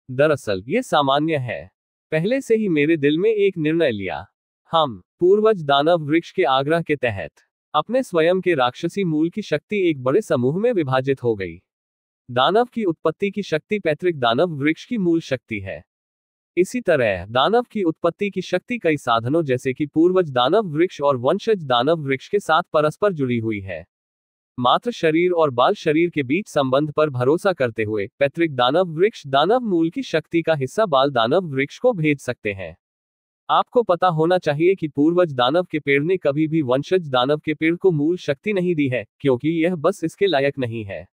दरअसल ये सामान्य है। पहले से ही मेरे दिल में एक निर्णय लिया। हम पूर्वज दानव वृक्ष के आग्रह के तहत अपने स्वयं के राक्षसी मूल की शक्ति एक बड़े समूह में विभाजित हो गई। दानव की उत्पत्ति की शक्ति पैतृक दानव वृक्ष की मूल शक्ति है। इसी तरह दानव की उत्पत्ति की शक्ति कई साधनों जैसे कि पूर्वज दानव वृक्ष और वंशज दानव वृक्ष के साथ परस्पर जुड़ी हुई है। मात्र शरीर और बाल शरीर के बीच संबंध पर भरोसा करते हुए पैतृक दानव वृक्ष दानव मूल की शक्ति का हिस्सा बाल दानव वृक्ष को भेज सकते हैं। आपको पता होना चाहिए कि पूर्वज दानव के पेड़ ने कभी भी वंशज दानव के पेड़ को मूल शक्ति नहीं दी है, क्योंकि यह बस इसके लायक नहीं है।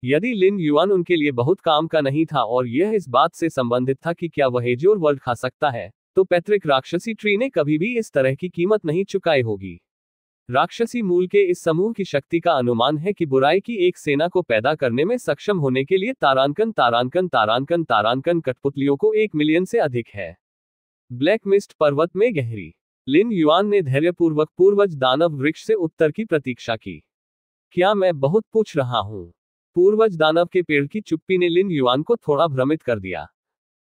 यदि लिन युआन उनके लिए बहुत काम का नहीं था और यह इस बात से संबंधित था कि क्या वह एज्योर वर्ल्ड खा सकता है, तो पैतृक राक्षसी ट्री ने कभी भी इस तरह की कीमत नहीं चुकाई होगी। राक्षसी मूल के इस समूह की शक्ति का अनुमान है कि बुराई की एक सेना को पैदा करने में सक्षम होने के लिए तारांकन कठपुतलियों को 1 मिलियन से अधिक है। ब्लैक मिस्ट पर्वत में गहरी। लिन युआन ने धैर्यपूर्वक पूर्वज दानव वृक्ष से उत्तर की प्रतीक्षा की। क्या मैं बहुत पूछ रहा हूं? पूर्वज दानव के पेड़ की चुप्पी ने लिन युआन को थोड़ा भ्रमित कर दिया।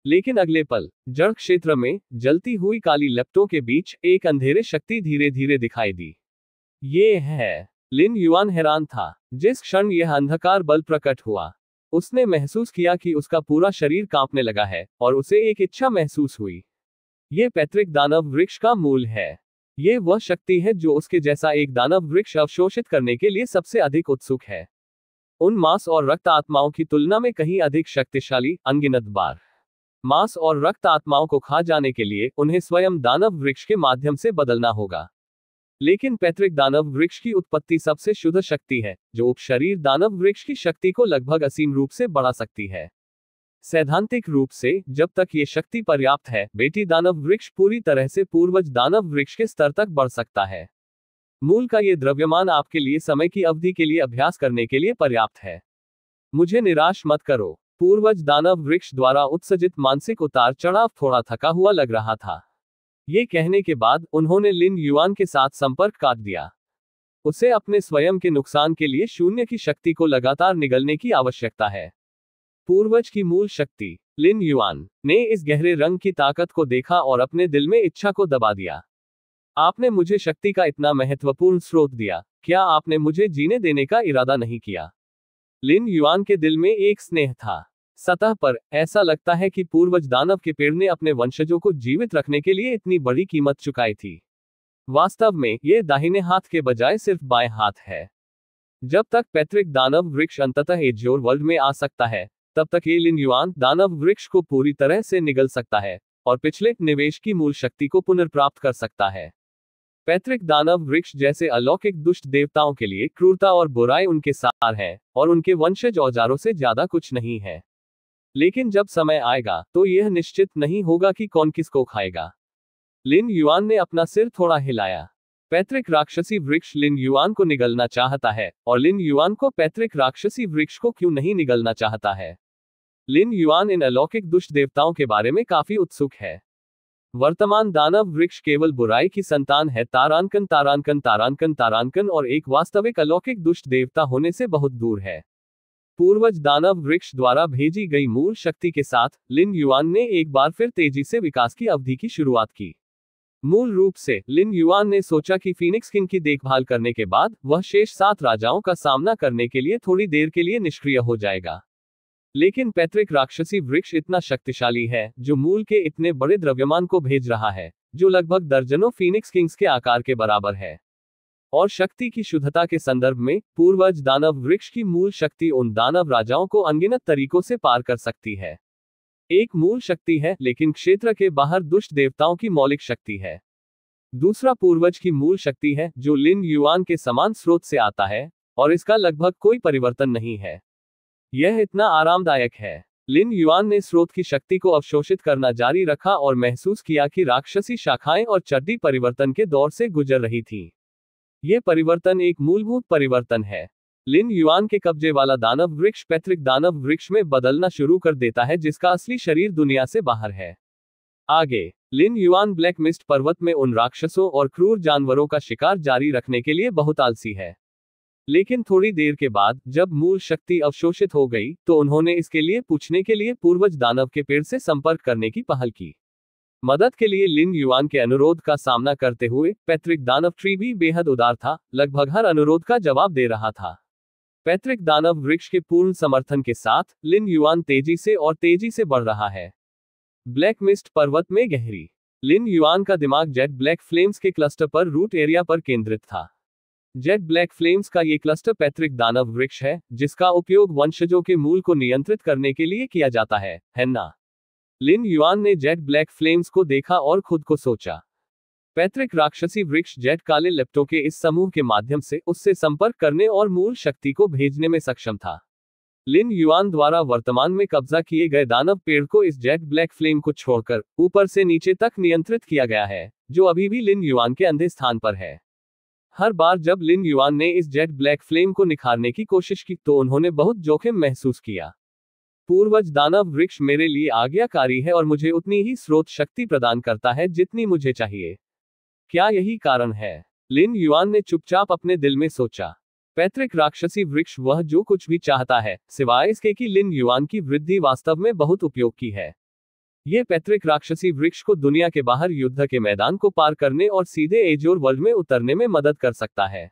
लेकिन अगले पल जड़ क्षेत्र में जलती हुई काली लपटों के बीच एक अंधेरे शक्ति धीरे धीरे दिखाई दी। ये है। लिन युआन हैरान था। जिस क्षण यह अंधकार बल प्रकट हुआ, उसने महसूस किया कि उसका पूरा शरीर कांपने लगा है और उसे एक इच्छा महसूस हुई। ये पैतृक दानव वृक्ष का मूल है। ये वह शक्ति है जो उसके जैसा एक दानव वृक्ष अवशोषित करने के लिए सबसे अधिक उत्सुक है। उन मांस और रक्त आत्माओं की तुलना में कहीं अधिक शक्तिशाली, अनगिनत बार। मांस और रक्त आत्माओं को खा जाने के लिए उन्हें स्वयं दानव वृक्ष के माध्यम से बदलना होगा। लेकिन पैतृक दानव वृक्ष की उत्पत्ति सबसे शुद्ध शक्ति है, जो उपशरीर दानव वृक्ष की शक्ति को लगभग असीम रूप से बढ़ा सकती है। सैद्धांतिक रूप से, जब तक ये शक्ति पर्याप्त है, बेटी दानव वृक्ष पूरी तरह से पूर्वज दानव वृक्ष के स्तर तक बढ़ सकता है। मूल का ये द्रव्यमान आपके लिए समय की अवधि के लिए अभ्यास करने के लिए पर्याप्त है। मुझे निराश मत करो। पूर्वज दानव वृक्ष द्वारा उत्सर्जित मानसिक उतार चढ़ाव थोड़ा थका हुआ लग रहा था। ये कहने के बाद उन्होंने लिन युआन के साथ संपर्क काट दिया। उसे अपने स्वयं के नुकसान के लिए शून्य की शक्ति को लगातार निगलने की आवश्यकता है। पूर्वज की मूल शक्ति। लिन युआन ने इस गहरे रंग की ताकत को देखा और अपने दिल में इच्छा को दबा दिया। आपने मुझे शक्ति का इतना महत्वपूर्ण स्रोत दिया, क्या आपने मुझे जीने देने का इरादा नहीं किया? लिन युआन के दिल में एक स्नेह था। सतह पर ऐसा लगता है कि पूर्वज दानव के पेड़ ने अपने वंशजों को जीवित रखने के लिए इतनी बड़ी कीमत चुकाई थी। वास्तव में ये दाहिने हाथ के बजाय सिर्फ बाएं हाथ है। जब तक पैतृक दानव वृक्ष अंततः एज्योर वर्ल्ड में आ सकता है, तब तक ये लिन युआन दानव वृक्ष को पूरी तरह से निगल सकता है और पिछले निवेश की मूल शक्ति को पुनर्प्राप्त कर सकता है। पैतृक दानव वृक्ष जैसे अलौकिक दुष्ट देवताओं के लिए क्रूरता और बुराई उनके सार है और उनके वंशज औजारों से ज्यादा कुछ नहीं है। लेकिन जब समय आएगा तो यह निश्चित नहीं होगा कि कौन किसको खाएगा। लिन युआन ने अपना सिर थोड़ा हिलाया। पैतृक राक्षसी वृक्ष लिन युआन को निगलना चाहता है, और लिन युआन को पैतृक राक्षसी वृक्ष को क्यों नहीं निगलना चाहता है। लिन युआन इन अलौकिक दुष्ट देवताओं के बारे में काफी उत्सुक है। वर्तमान दानव वृक्ष केवल बुराई की संतान है, तारांकन तारांकन तारांकन तारांकन, और एक वास्तविक अलौकिक दुष्ट देवता होने से बहुत दूर है। पूर्वज दानव वृक्ष द्वारा भेजी गई मूल शक्ति के साथ लिन युआन ने एक बार फिर तेजी से विकास की अवधि की शुरुआत की। मूल रूप से लिन युआन ने सोचा कि फीनिक्स किंग की देखभाल करने के बाद वह शेष 7 राजाओं का सामना करने के लिए थोड़ी देर के लिए निष्क्रिय हो जाएगा। लेकिन पैतृक राक्षसी वृक्ष इतना शक्तिशाली है जो मूल के इतने बड़े द्रव्यमान को भेज रहा है, जो लगभग दर्जनों फीनिक्स किंग्स के आकार के बराबर है। और शक्ति की शुद्धता के संदर्भ में पूर्वज दानव वृक्ष की मूल शक्ति उन दानव राजाओं को अनगिनत तरीकों से पार कर सकती है। एक मूल शक्ति है, लेकिन क्षेत्र के बाहर दुष्ट देवताओं की मौलिक शक्ति है। दूसरा पूर्वज की मूल शक्ति है, जो लिन युआन के समान स्रोत से आता है, और इसका लगभग कोई परिवर्तन नहीं है। यह इतना आरामदायक है। लिन युआन ने स्रोत की शक्ति को अवशोषित करना जारी रखा और महसूस किया कि राक्षसी शाखाएं और चड्डी परिवर्तन के दौर से गुजर रही थीं। यह परिवर्तन एक मूलभूत परिवर्तन है। लिन युआन के कब्जे वाला दानव वृक्ष पैतृक दानव वृक्ष में बदलना शुरू कर देता है, जिसका असली शरीर दुनिया से बाहर है। आगे लिन युआन ब्लैक मिस्ट पर्वत में उन राक्षसों और क्रूर जानवरों का शिकार जारी रखने के लिए बहुत आलसी है। लेकिन थोड़ी देर के बाद जब मूल शक्ति अवशोषित हो गई, तो उन्होंने इसके लिए पूछने के लिए पूर्वज दानव के पेड़ से संपर्क करने की पहल की। मदद के लिए लिन युआन के अनुरोध का सामना करते हुए पैतृक दानव ट्री भी बेहद उदार था, लगभग हर अनुरोध का जवाब दे रहा था। पैतृक दानव वृक्ष के पूर्ण समर्थन के साथ लिन युआन तेजी से और तेजी से बढ़ रहा है। ब्लैक मिस्ट पर्वत में गहरी। लिन युआन का दिमाग जेट ब्लैक फ्लेम्स के क्लस्टर पर रूट एरिया पर केंद्रित था। जेट ब्लैक फ्लेम्स का ये क्लस्टर पैतृक दानव वृक्ष है, जिसका उपयोग वंशजों के मूल को नियंत्रित करने के लिए किया जाता है ना? लिन युआन ने जेट ब्लैक फ्लेम्स को देखा और खुद को सोचा, पैतृक राक्षसी वृक्ष जेट काले लेप्टो के इस समूह के माध्यम से उससे संपर्क करने और मूल शक्ति को भेजने में सक्षम था। लिन युआन द्वारा वर्तमान में कब्जा किए गए दानव पेड़ को इस जेट ब्लैक फ्लेम को छोड़कर ऊपर से नीचे तक नियंत्रित किया गया है, जो अभी भी लिन युआन के अंधे स्थान पर है। हर बार जब लिन युआन ने इस जेट ब्लैक फ्लेम को निखारने की कोशिश की, तो उन्होंने बहुत जोखिम महसूस किया। पूर्वज दानव वृक्ष मेरे लिए आज्ञाकारी है और मुझे उतनी ही स्रोत शक्ति प्रदान करता है जितनी मुझे चाहिए। क्या यही कारण है? लिन युआन ने चुपचाप अपने दिल में सोचा। पैतृक राक्षसी वृक्ष वह जो कुछ भी चाहता है, सिवाय इसके कि लिन युआन की वृद्धि वास्तव में बहुत उपयोग की है। यह पैतृक राक्षसी वृक्ष को दुनिया के बाहर युद्ध के मैदान को पार करने और सीधे एज्योर वर्ल्ड में उतरने में मदद कर सकता है।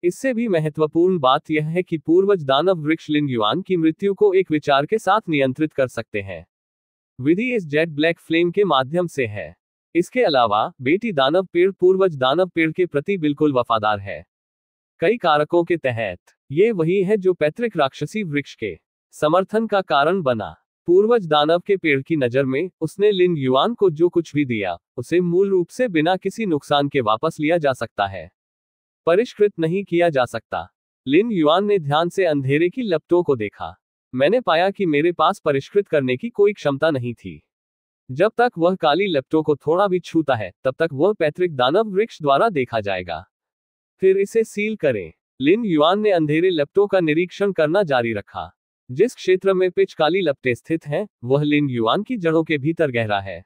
इससे भी महत्वपूर्ण बात यह है कि पूर्वज दानव वृक्ष लिन युआन की मृत्यु को एक विचार के साथ नियंत्रित कर सकते हैं। विधि इस जेट ब्लैक फ्लेम के माध्यम से है। इसके अलावा बेटी दानव पेड़ पूर्वज दानव पेड़ के प्रति बिल्कुल वफादार है। कई कारकों के तहत ये वही है जो पैतृक राक्षसी वृक्ष के समर्थन का कारण बना। पूर्वज दानव के पेड़ की नजर में उसने लिन युआन को जो कुछ भी दिया, उसे मूल रूप से बिना किसी नुकसान के वापस लिया जा सकता है, परिष्कृत नहीं किया जा सकता। लिन युआन ने ध्यान से अंधेरे की लपटों को देखा। मैंने पाया कि मेरे पास परिष्कृत करने की कोई क्षमता नहीं थी। जब तक वह काली लपटों को थोड़ा भी छूता है, तब तक वह पैतृक दानव वृक्ष द्वारा देखा जाएगा। फिर इसे सील करें। लिन युआन ने अंधेरे लपटों का निरीक्षण करना जारी रखा। जिस क्षेत्र में पिच काली लपटें स्थित हैं, वह लिन युआन की जड़ों के भीतर गहरा है।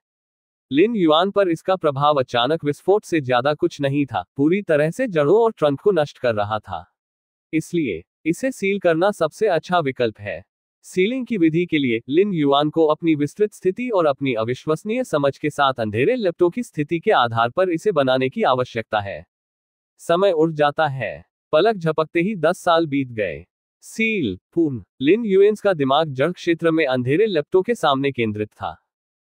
लिन युआन पर इसका प्रभाव अचानक विस्फोट से ज्यादा कुछ नहीं था, पूरी तरह से जड़ों और ट्रंक को नष्ट कर रहा था। इसलिए इसे सील करना सबसे अच्छा विकल्प है। सीलिंग की विधि के लिए लिन युआन को अपनी विस्तृत स्थिति और अपनी अविश्वसनीय समझ के साथ अंधेरे लपटों की स्थिति के आधार पर इसे बनाने की आवश्यकता है। समय उड़ जाता है। पलक झपकते ही 10 साल बीत गए। सील पूर्ण। लिन युएंस का दिमाग जड़ क्षेत्र में अंधेरे लपटों के सामने केंद्रित था।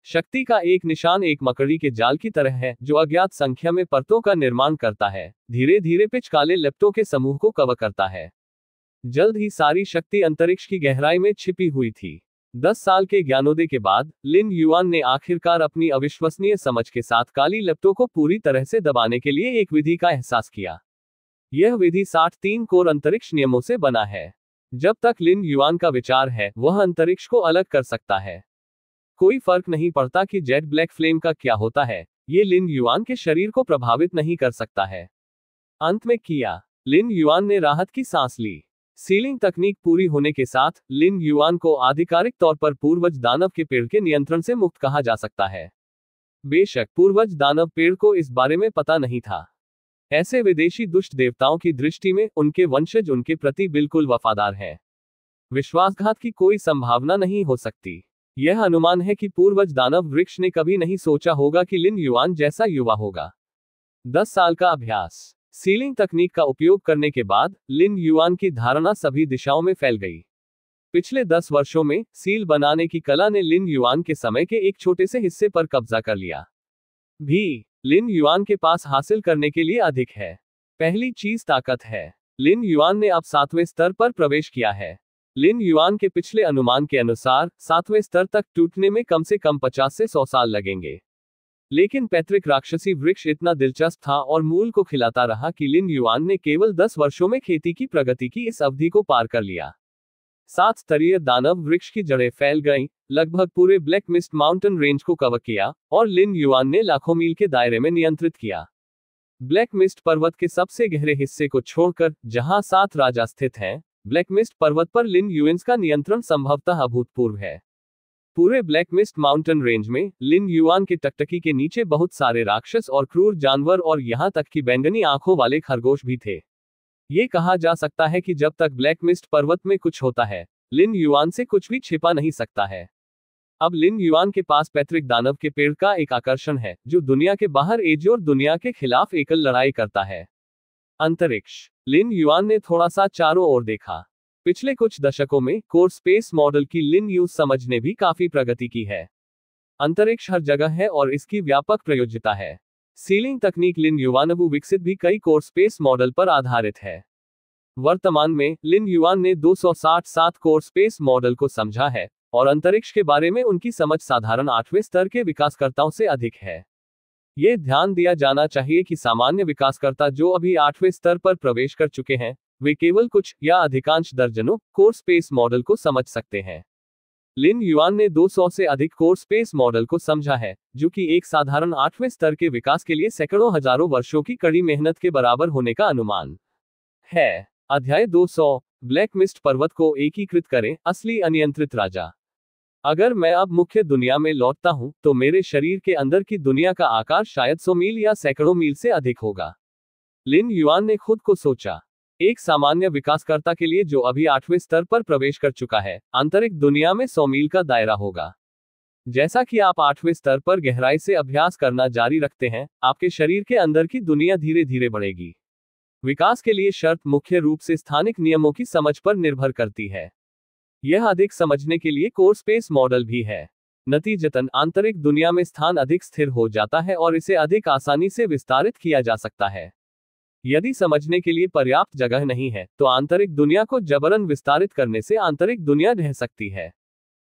शक्ति का एक निशान एक मकड़ी के जाल की तरह है जो अज्ञात संख्या में परतों का निर्माण करता है, धीरे धीरे पिच काले लेप्टों के समूह को कवर करता है। जल्द ही सारी शक्ति अंतरिक्ष की गहराई में छिपी हुई थी। 10 साल के ज्ञानोदय के बाद लिन युआन ने आखिरकार अपनी अविश्वसनीय समझ के साथ काली लेप्टो को पूरी तरह से दबाने के लिए एक विधि का एहसास किया। यह विधि 63 कोर अंतरिक्ष नियमों से बना है। जब तक लिन युआन का विचार है, वह अंतरिक्ष को अलग कर सकता है। कोई फर्क नहीं पड़ता कि जेट ब्लैक फ्लेम का क्या होता है, ये लिन युआन के शरीर को प्रभावित नहीं कर सकता है। अंत में किया, लिन युआन ने राहत की सांस ली। सीलिंग तकनीक पूरी होने के साथ लिन युआन को आधिकारिक तौर पर पूर्वज दानव के पेड़ के नियंत्रण से मुक्त कहा जा सकता है। बेशक पूर्वज दानव पेड़ को इस बारे में पता नहीं था। ऐसे विदेशी दुष्ट देवताओं की दृष्टि में उनके वंशज उनके प्रति बिल्कुल वफादार हैं। विश्वासघात की कोई संभावना नहीं हो सकती। यह अनुमान है कि पूर्वज दानव वृक्ष ने कभी नहीं सोचा होगा कि लिन युआन जैसा युवा होगा। 10 साल का अभ्यास। सीलिंग तकनीक का उपयोग करने के बाद लिन युआन की धारणा सभी दिशाओं में फैल गई। पिछले 10 वर्षों में सील बनाने की कला ने लिन युआन के समय के एक छोटे से हिस्से पर कब्जा कर लिया। भी लिन युआन के पास हासिल करने के लिए अधिक है। पहली चीज ताकत है। लिन युआन ने अब 7वें स्तर पर प्रवेश किया है। लिन युआन के पिछले अनुमान के अनुसार 7वें स्तर तक टूटने में कम से कम 50 से 100 साल लगेंगे। लेकिन पैतृक राक्षसी वृक्ष इतना दिलचस्प था और मूल को खिलाता रहा कि लिन युआन ने केवल 10 वर्षों में खेती की प्रगति की इस अवधि को पार कर लिया। 7 स्तरीय दानव वृक्ष की जड़ें फैल गईं, लगभग पूरे ब्लैक मिस्ट माउंटेन रेंज को कवर किया और लिन युआन ने लाखों मील के दायरे में नियंत्रित किया। ब्लैक मिस्ट पर्वत के सबसे गहरे हिस्से को छोड़कर, जहां 7 राजा स्थित हैं, ब्लैक मिस्ट पर्वत पर लिन युआन का नियंत्रण संभवतः अभूतपूर्व है। पूरे ब्लैक मिस्ट माउंटेन रेंज में लिन युआन के टकटकी के नीचे बहुत सारे राक्षस और क्रूर जानवर और यहां तक कि बैंगनी आंखों वाले खरगोश भी थे। ये कहा जा सकता है कि जब तक ब्लैक मिस्ट पर्वत में कुछ होता है, लिन युआन से कुछ भी छिपा नहीं सकता है। अब लिन युआन के पास पैतृक दानव के पेड़ का एक आकर्षण है जो दुनिया के बाहर एज और दुनिया के खिलाफ एकल लड़ाई करता है। अंतरिक्ष। लिन युआन ने थोड़ा सा चारों ओर देखा। पिछले कुछ दशकों में कोर स्पेस मॉडल की लिन यूज समझ ने भी काफी प्रगति की है। अंतरिक्ष हर जगह है और इसकी व्यापक प्रयोज्यता है। सीलिंग तकनीक लिन युआन विकसित भी कई कोर स्पेस मॉडल पर आधारित है। वर्तमान में लिन युआन ने 267 कोर स्पेस मॉडल को समझा है और अंतरिक्ष के बारे में उनकी समझ साधारण 8वें स्तर के विकासकर्ताओं से अधिक है। ये ध्यान दिया जाना चाहिए कि सामान्य विकासकर्ता जो अभी 8वें स्तर पर प्रवेश कर चुके हैं, वे केवल कुछ या अधिकांश दर्जनों कोर स्पेस मॉडल को समझ सकते हैं। लिन युआन ने 200 से अधिक कोर स्पेस मॉडल को समझा है, जो कि एक साधारण 8वें स्तर के विकास के लिए सैकड़ों हजारों वर्षों की कड़ी मेहनत के बराबर होने का अनुमान है। अध्याय 200। ब्लैक मिस्ट पर्वत को एकीकृत करें, असली अनियंत्रित राजा। अगर मैं अब मुख्य दुनिया में लौटता हूं, तो मेरे शरीर के अंदर की दुनिया का आकार शायद 100 मील या सैकड़ों मील से अधिक होगा। लिन युआन ने खुद को सोचा। एक सामान्य विकासकर्ता के लिए जो अभी 8वें स्तर पर प्रवेश कर चुका है, आंतरिक दुनिया में 100 मील का दायरा होगा। जैसा कि आप 8वें स्तर पर गहराई से अभ्यास करना जारी रखते हैं, आपके शरीर के अंदर की दुनिया धीरे धीरे बढ़ेगी। विकास के लिए शर्त मुख्य रूप से स्थानिक नियमों की समझ पर निर्भर करती है। यह अधिक समझने के लिए कोर स्पेस मॉडल भी है। नतीजतन आंतरिक दुनिया में स्थान अधिक स्थिर हो जाता है और इसे अधिक आसानी से विस्तारित किया जा सकता है। यदि समझने के लिए पर्याप्त जगह नहीं है, तो आंतरिक दुनिया को जबरन विस्तारित करने से आंतरिक दुनिया ढह सकती है।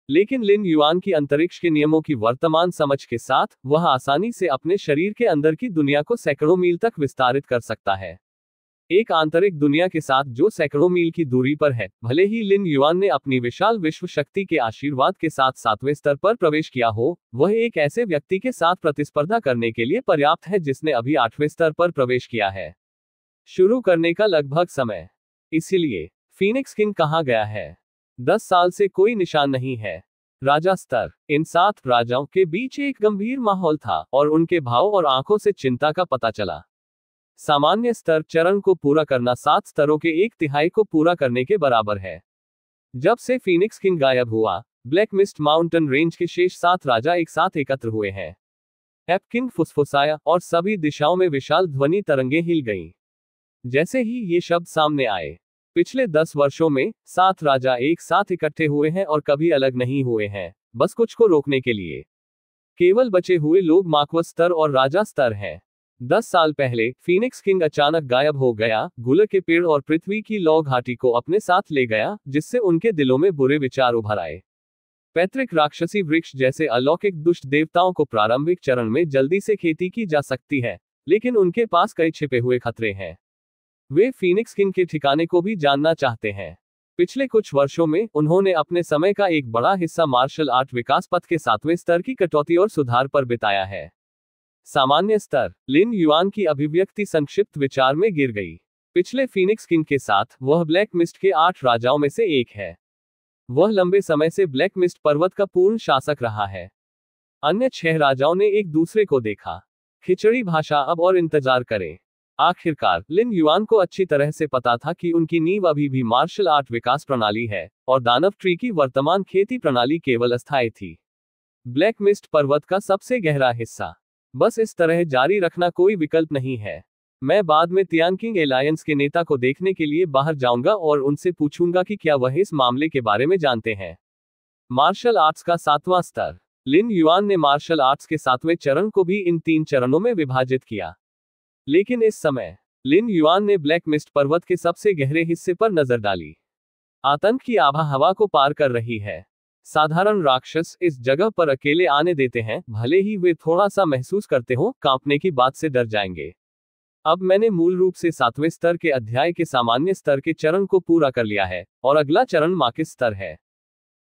लेकिन लिन युआन की अंतरिक्ष के नियमों की वर्तमान समझ के साथ, वह आसानी से अपने शरीर के अंदर की दुनिया को सैकड़ों मील तक विस्तारित कर सकता है। एक आंतरिक दुनिया के साथ जो सैकड़ों मील की दूरी पर है, भले ही लिन युआन ने अपनी विशाल विश्व शक्ति के आशीर्वाद के साथ 7वें स्तर पर प्रवेश किया हो, वह एक ऐसे व्यक्ति के साथ प्रतिस्पर्धा करने के लिए पर्याप्त है जिसने अभी 8वें स्तर पर प्रवेश किया है। शुरू करने का लगभग समय। इसलिए फीनिक्स किंग कहाँ गया है? 10 साल से कोई निशान नहीं है। राजा स्तर। इन 7 राजाओं के बीच एक गंभीर माहौल था और उनके भाव और आंखों से चिंता का पता चला। सामान्य स्तर चरण को पूरा करना 7 स्तरों के 1/3 को पूरा करने के बराबर है। जब से फीनिक्स किंग गायब हुआ, ब्लैक मिस्ट माउंटेन रेंज के शेष 7 राजा एक साथ एकत्र हुए हैं। एप किंग फुसफुसाया और सभी दिशाओं में विशाल ध्वनि तरंगें हिल गईं। जैसे ही ये शब्द सामने आए, पिछले 10 वर्षों में 7 राजा एक साथ इकट्ठे हुए हैं और कभी अलग नहीं हुए हैं, बस कुछ को रोकने के लिए। केवल बचे हुए लोग माकवस स्तर और राजा स्तर हैं। 10 साल पहले फीनिक्स किंग अचानक गायब हो गया, गुलर के पेड़ और पृथ्वी की लौ घाटी को अपने साथ ले गया, जिससे उनके दिलों में बुरे विचार उभर आए। पैतृक राक्षसी वृक्ष जैसे अलौकिक दुष्ट देवताओं को प्रारंभिक चरण में जल्दी से खेती की जा सकती है, लेकिन उनके पास कई छिपे हुए खतरे हैं। वे फीनिक्स किंग के ठिकाने को भी जानना चाहते हैं। पिछले कुछ वर्षों में उन्होंने अपने समय का एक बड़ा हिस्सा मार्शल आर्ट विकास पथ के 7वें स्तर की कटौती और सुधार पर बिताया है। सामान्य स्तर, लिन युआन की अभिव्यक्ति संक्षिप्त विचार में गिर गई। पिछले फीनिक्स किंग के साथ वह ब्लैक मिस्ट के 8 राजाओं में से एक है। वह लंबे समय से ब्लैक मिस्ट पर्वत का पूर्ण शासक रहा है। अन्य 6 राजाओं ने एक दूसरे को देखा। खिचड़ी भाषा अब और इंतजार करें। आखिरकार लिन युआन को अच्छी तरह से पता था कि उनकी नींव अभी भी मार्शल आर्ट विकास प्रणाली है, और दानव ट्री की वर्तमान खेती प्रणाली केवल अस्थायी थी। ब्लैक मिस्ट पर्वत का सबसे गहरा हिस्सा। बस इस तरह जारी रखना कोई विकल्प नहीं है। मैं बाद में तियानकिंग एलायंस के नेता को देखने के लिए बाहर जाऊंगा और उनसे पूछूंगा कि क्या वह इस मामले के बारे में जानते हैं। मार्शल आर्ट्स का 7वां स्तर। लिन युआन ने मार्शल आर्ट्स के 7वें चरण को भी इन 3 चरणों में विभाजित किया। लेकिन इस समय लिन युआन ने ब्लैक मिस्ट पर्वत के सबसे गहरे हिस्से पर नजर डाली। आतंक की आभा हवा को पार कर रही है। साधारण राक्षस इस जगह पर अकेले आने देते हैं, भले ही वे थोड़ा सा महसूस करते हो, कांपने की बात से डर जाएंगे। अब मैंने मूल रूप से 7वें स्तर के अध्याय के सामान्य स्तर के चरण को पूरा कर लिया है, और अगला चरण माकिस स्तर है।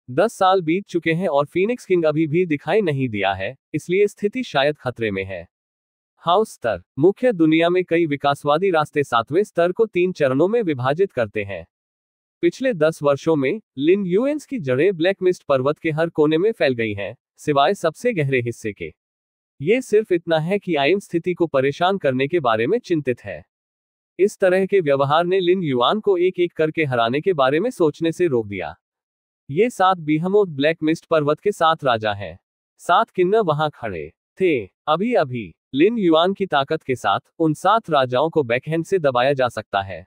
10 साल बीत चुके हैं और फीनिक्स किंग अभी भी दिखाई नहीं दिया है, इसलिए स्थिति शायद खतरे में है। हाउस स्तर। मुख्य दुनिया में कई विकासवादी रास्ते 7वें स्तर को 3 चरणों में विभाजित करते हैं। पिछले 10 वर्षों में लिन युएन्स की जड़ें ब्लैक मिस्ट पर्वत के हर कोने में फैल गई हैं, सिवाय सबसे गहरे हिस्से के। ये सिर्फ इतना है कि आइम स्थिति को परेशान करने के बारे में चिंतित है। इस तरह के व्यवहार ने लिन युआन को एक एक करके हराने के बारे में सोचने से रोक दिया। ये 7 बीहमोथ ब्लैक मिस्ट पर्वत के 7 राजा हैं। 7 किन्नर वहां खड़े थे। अभी अभी लिन युआन की ताकत के साथ उन 7 राजाओं को बैकहैंड से दबाया जा सकता है।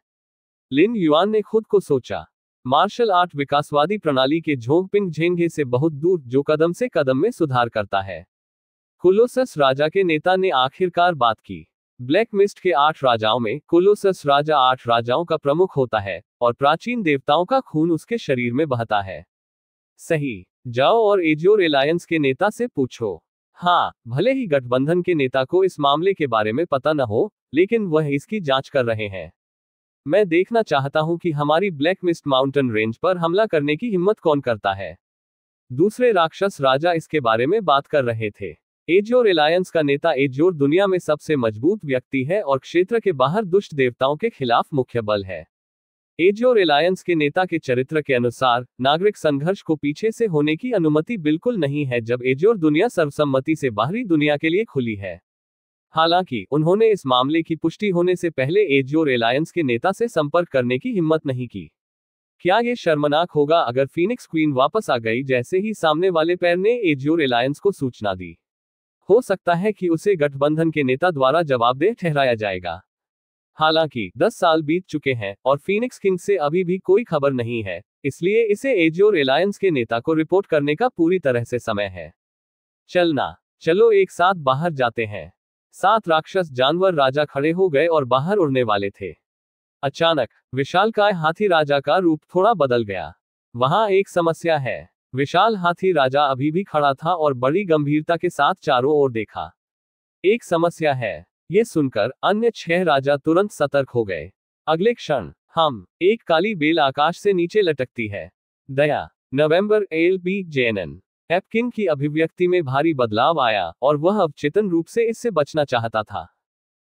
लिन युआन ने खुद को सोचा, मार्शल आर्ट विकासवादी प्रणाली के झोंगपिंग झेंगे से बहुत दूर, जो कदम से कदम में सुधार करता है। कोलोसस राजा के नेता ने आखिरकार बात की। ब्लैक मिस्ट के 8 राजाओं में कोलोसस राजा 8 राजाओं का प्रमुख होता है, और प्राचीन देवताओं का खून उसके शरीर में बहता है। सही। जाओ और एजियोर एलायंस के नेता से पूछो। हाँ, भले ही गठबंधन के नेता को इस मामले के बारे में पता न हो, लेकिन वह इसकी जांच कर रहे हैं। मैं देखना चाहता हूं कि हमारी ब्लैक मिस्ट माउंटेन रेंज पर हमला करने की हिम्मत कौन करता है। दूसरे राक्षस राजा इसके बारे में बात कर रहे थे। एजियोर एलायंस का नेता एजियोर दुनिया में सबसे मजबूत व्यक्ति है और क्षेत्र के बाहर दुष्ट देवताओं के खिलाफ मुख्य बल है। एजियोर एलायंस के नेता के चरित्र के अनुसार नागरिक संघर्ष को पीछे से होने की अनुमति बिल्कुल नहीं है जब एजियोर दुनिया सर्वसम्मति से बाहरी दुनिया के लिए खुली है। हालांकि उन्होंने इस मामले की पुष्टि होने से पहले एजियोर एलायंस के नेता से संपर्क करने की हिम्मत नहीं की। क्या यह शर्मनाक होगा अगर फीनिक्स क्वीन वापस आ गई जैसे ही सामने वाले पैर ने एजियोर एलायंस को सूचना दी? हो सकता है कि उसे गठबंधन के नेता द्वारा जवाबदेह ठहराया जाएगा। हालांकि 10 साल बीत चुके हैं और फीनिक्स किंग से अभी भी कोई खबर नहीं है, इसलिए इसे एजियोर एलायंस के नेता को रिपोर्ट करने का पूरी तरह से समय है। चलो एक साथ बाहर जाते हैं। 7 राक्षस जानवर राजा खड़े हो गए और बाहर उड़ने वाले थे। अचानक विशालकाय हाथी राजा का रूप थोड़ा बदल गया। वहां एक समस्या है। विशाल हाथी राजा अभी भी खड़ा था और बड़ी गंभीरता के साथ चारों ओर देखा। एक समस्या है, ये सुनकर अन्य 6 राजा तुरंत सतर्क हो गए। अगले क्षण एक काली बेल आकाश से नीचे लटकती है। दया। नवंबर LB JNN। एपकिन की अभिव्यक्ति में भारी बदलाव आया और वह अब चेतन रूप से इससे बचना चाहता था।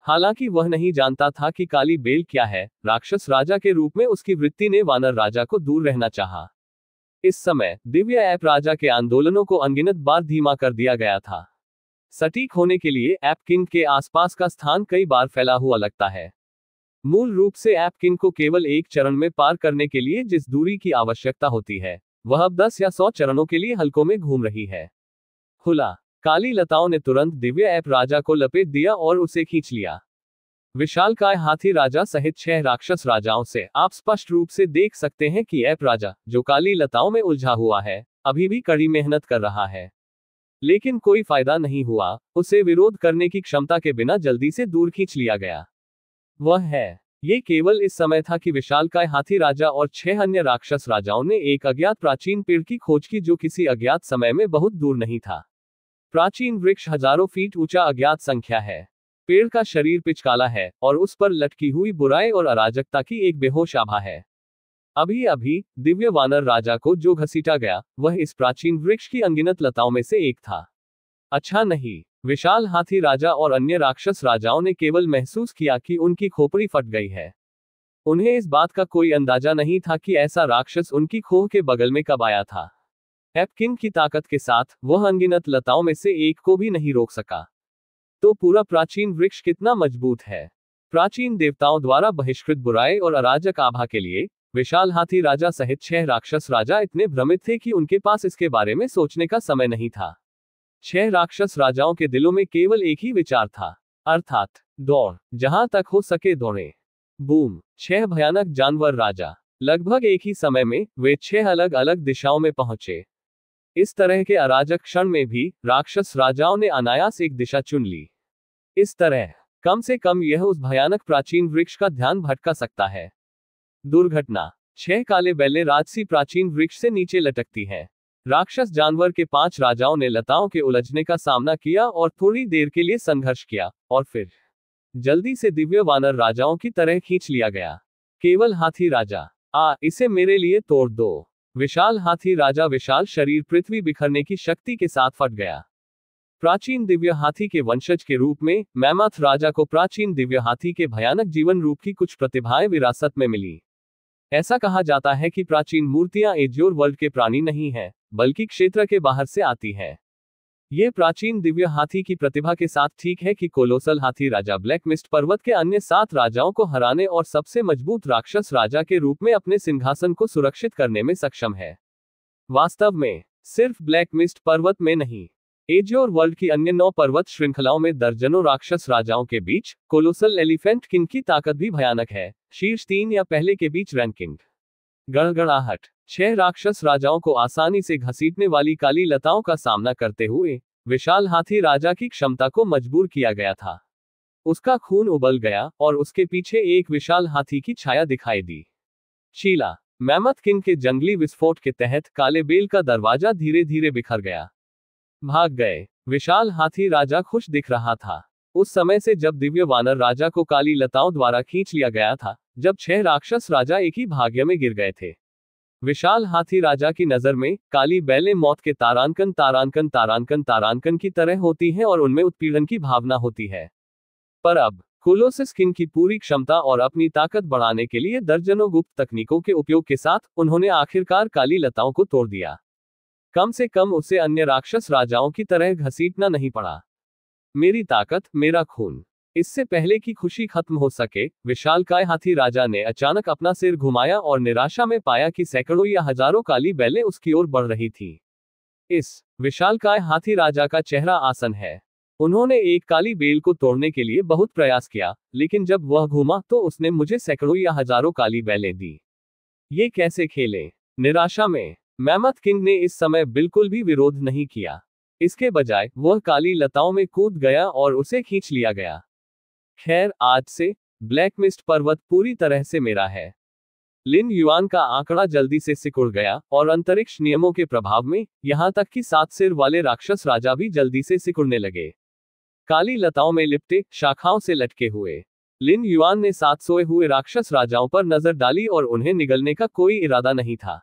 हालांकि वह नहीं जानता था कि काली बेल क्या है। राक्षस राजा के रूप में उसकी वृत्ति ने वानर राजा को दूर रहना चाहा। इस समय दिव्य ऐप राजा के आंदोलनों को अनगिनत बार धीमा कर दिया गया था। सटीक होने के लिए ऐप किंग के आसपास का स्थान कई बार फैला हुआ लगता है। मूल रूप से ऐप किंग को केवल एक चरण में पार करने के लिए जिस दूरी की आवश्यकता होती है, वह अब 10 या 100 चरणों के लिए हलकों में घूम रही है। हुला। काली लताओं ने तुरंत दिव्य ऐप राजा को लपेट दिया और उसे खींच लिया। विशालकाय हाथी राजा सहित 6 राक्षस राजाओं से आप स्पष्ट रूप से देख सकते हैं कि ऐप राजा, जो काली लताओं में उलझा हुआ है, अभी भी कड़ी मेहनत कर रहा है। लेकिन कोई फायदा नहीं हुआ, उसे विरोध करने की क्षमता के बिना जल्दी से दूर खींच लिया गया। वह है, ये केवल इस समय था कि विशालकाय हाथी राजा और 6 अन्य राक्षस राजाओं ने एक अज्ञात प्राचीन पेड़ की खोज की जो किसी अज्ञात समय में बहुत दूर नहीं था। प्राचीन वृक्ष हजारों फीट ऊंचा अज्ञात संख्या है। पेड़ का शरीर पिच काला है और उस पर लटकी हुई बुराई और अराजकता की एक बेहोश आभा है। अभी अभी दिव्य वानर राजा को जो घसीटा गया वह इस प्राचीन वृक्ष की अनगिनत लताओं में से एक था। अच्छा नहीं, विशाल हाथी राजा और अन्य राक्षस राजाओं ने केवल महसूस किया कि उनकी खोपड़ी फट गई है। उन्हें इस बात का कोई अंदाजा नहीं था कि ऐसा राक्षस उनकी खोह के बगल में कब आया था। एपकिन की ताकत के साथ वह अनगिनत लताओं में से एक को भी नहीं रोक सका। तो पूरा प्राचीन वृक्ष कितना मजबूत है। प्राचीन देवताओं द्वारा बहिष्कृत बुराई और अराजक आभा के लिए विशाल हाथी राजा सहित 6 राक्षस राजा इतने भ्रमित थे कि उनके पास इसके बारे में सोचने का समय नहीं था। 6 राक्षस राजाओं के दिलों में केवल एक ही विचार था, अर्थात दौड़, जहां तक हो सके दौड़े। बूम! 6 भयानक जानवर राजा। लगभग एक ही समय में वे 6 अलग अलग दिशाओं में पहुंचे। इस तरह के अराजक क्षण में भी राक्षस राजाओं ने अनायास एक दिशा चुन ली। इस तरह कम से कम यह उस भयानक प्राचीन वृक्ष का ध्यान भटका सकता है। दुर्घटना। 6 काले बैलें राजसी प्राचीन वृक्ष से नीचे लटकती हैं। राक्षस जानवर के 5 राजाओं ने लताओं के उलझने का सामना किया और थोड़ी देर के लिए संघर्ष किया और फिर जल्दी से दिव्य वानर राजाओं की तरह खींच लिया गया। केवल हाथी राजा, इसे मेरे लिए तोड़ दो। विशाल हाथी राजा विशाल शरीर पृथ्वी बिखरने की शक्ति के साथ फट गया। प्राचीन दिव्य हाथी के वंशज के रूप में मैमथ राजा को प्राचीन दिव्य हाथी के भयानक जीवन रूप की कुछ प्रतिभाएं विरासत में मिली। ऐसा कहा जाता है कि प्राचीन मूर्तियां एज्योर वर्ल्ड के प्राणी नहीं हैं, बल्कि क्षेत्र के बाहर से आती है। ये प्राचीन दिव्य हाथी की प्रतिभा के साथ ठीक है कि कोलोसल हाथी राजा ब्लैक मिस्ट पर्वत के अन्य 7 राजाओं को हराने और सबसे मजबूत राक्षस राजा के रूप में अपने सिंहासन को सुरक्षित करने में सक्षम है। वास्तव में सिर्फ ब्लैक मिस्ट पर्वत में नहीं, एज्योर वर्ल्ड की अन्य 9 पर्वत श्रृंखलाओं में दर्जनों राक्षस राजाओं के बीच कोलोसल एलिफेंट किंग की ताकत भी भयानक है। शीर्ष 3 या पहले के बीच रैंकिंग। गड़गड़ाहट। 6 राक्षस राजाओं को आसानी से घसीटने वाली काली लताओं का सामना करते हुए विशाल हाथी राजा की क्षमता को मजबूर किया गया था। उसका खून उबल गया और उसके पीछे एक विशाल हाथी की छाया दिखाई दी। शीला। मैमथ किंग के जंगली विस्फोट के तहत काले बेल का दरवाजा धीरे धीरे बिखर गया। भाग गए। विशाल हाथी राजा खुश दिख रहा था। उस समय से जब दिव्य वानर राजा को काली लताओं द्वारा खींच लिया गया था, जब 6 राक्षस राजा एक ही भाग्य में गिर गए थे। विशाल हाथी राजा की नजर में काली बैलें मौत के तारांकन तारांकन तारांकन तारांकन की तरह होती हैं और उनमें उत्पीड़न की भावना होती है। पर अब कोलोसिस किंग की पूरी क्षमता और अपनी ताकत बढ़ाने के लिए दर्जनों गुप्त तकनीकों के उपयोग के साथ उन्होंने आखिरकार काली लताओं को तोड़ दिया। कम से कम उसे अन्य राक्षस राजाओं की तरह घसीटना नहीं पड़ा। मेरी ताकत, मेरा खून। इससे पहले कि खुशी खत्म हो सके, विशालकाय हाथी राजा ने अचानक अपना सिर घुमाया और निराशा में पाया कि सैकड़ों या हजारों काली बैलें उसकी ओर बढ़ रही थी। इस विशालकाय हाथी राजा का चेहरा आसन है। उन्होंने एक काली बेल को तोड़ने के लिए बहुत प्रयास किया, लेकिन जब वह घूमा तो उसने मुझे सैकड़ों या हजारों काली बैलें दी। ये कैसे खेले? निराशा में मैमथ किंग ने इस समय बिल्कुल भी विरोध नहीं किया। इसके बजाय वह काली लताओं में कूद गया और उसे खींच लिया गया। खैर, आज से ब्लैक मिस्ट पर्वत पूरी तरह से मेरा है। लिन युआन का आंकड़ा जल्दी से सिकुड़ गया और अंतरिक्ष नियमों के प्रभाव में यहां तक कि 7 सिर वाले राक्षस राजा भी जल्दी से सिकुड़ने लगे। काली लताओं में लिपटे, शाखाओं से लटके हुए लिन युआन ने 7 सोए हुए राक्षस राजाओं पर नजर डाली और उन्हें निगलने का कोई इरादा नहीं था।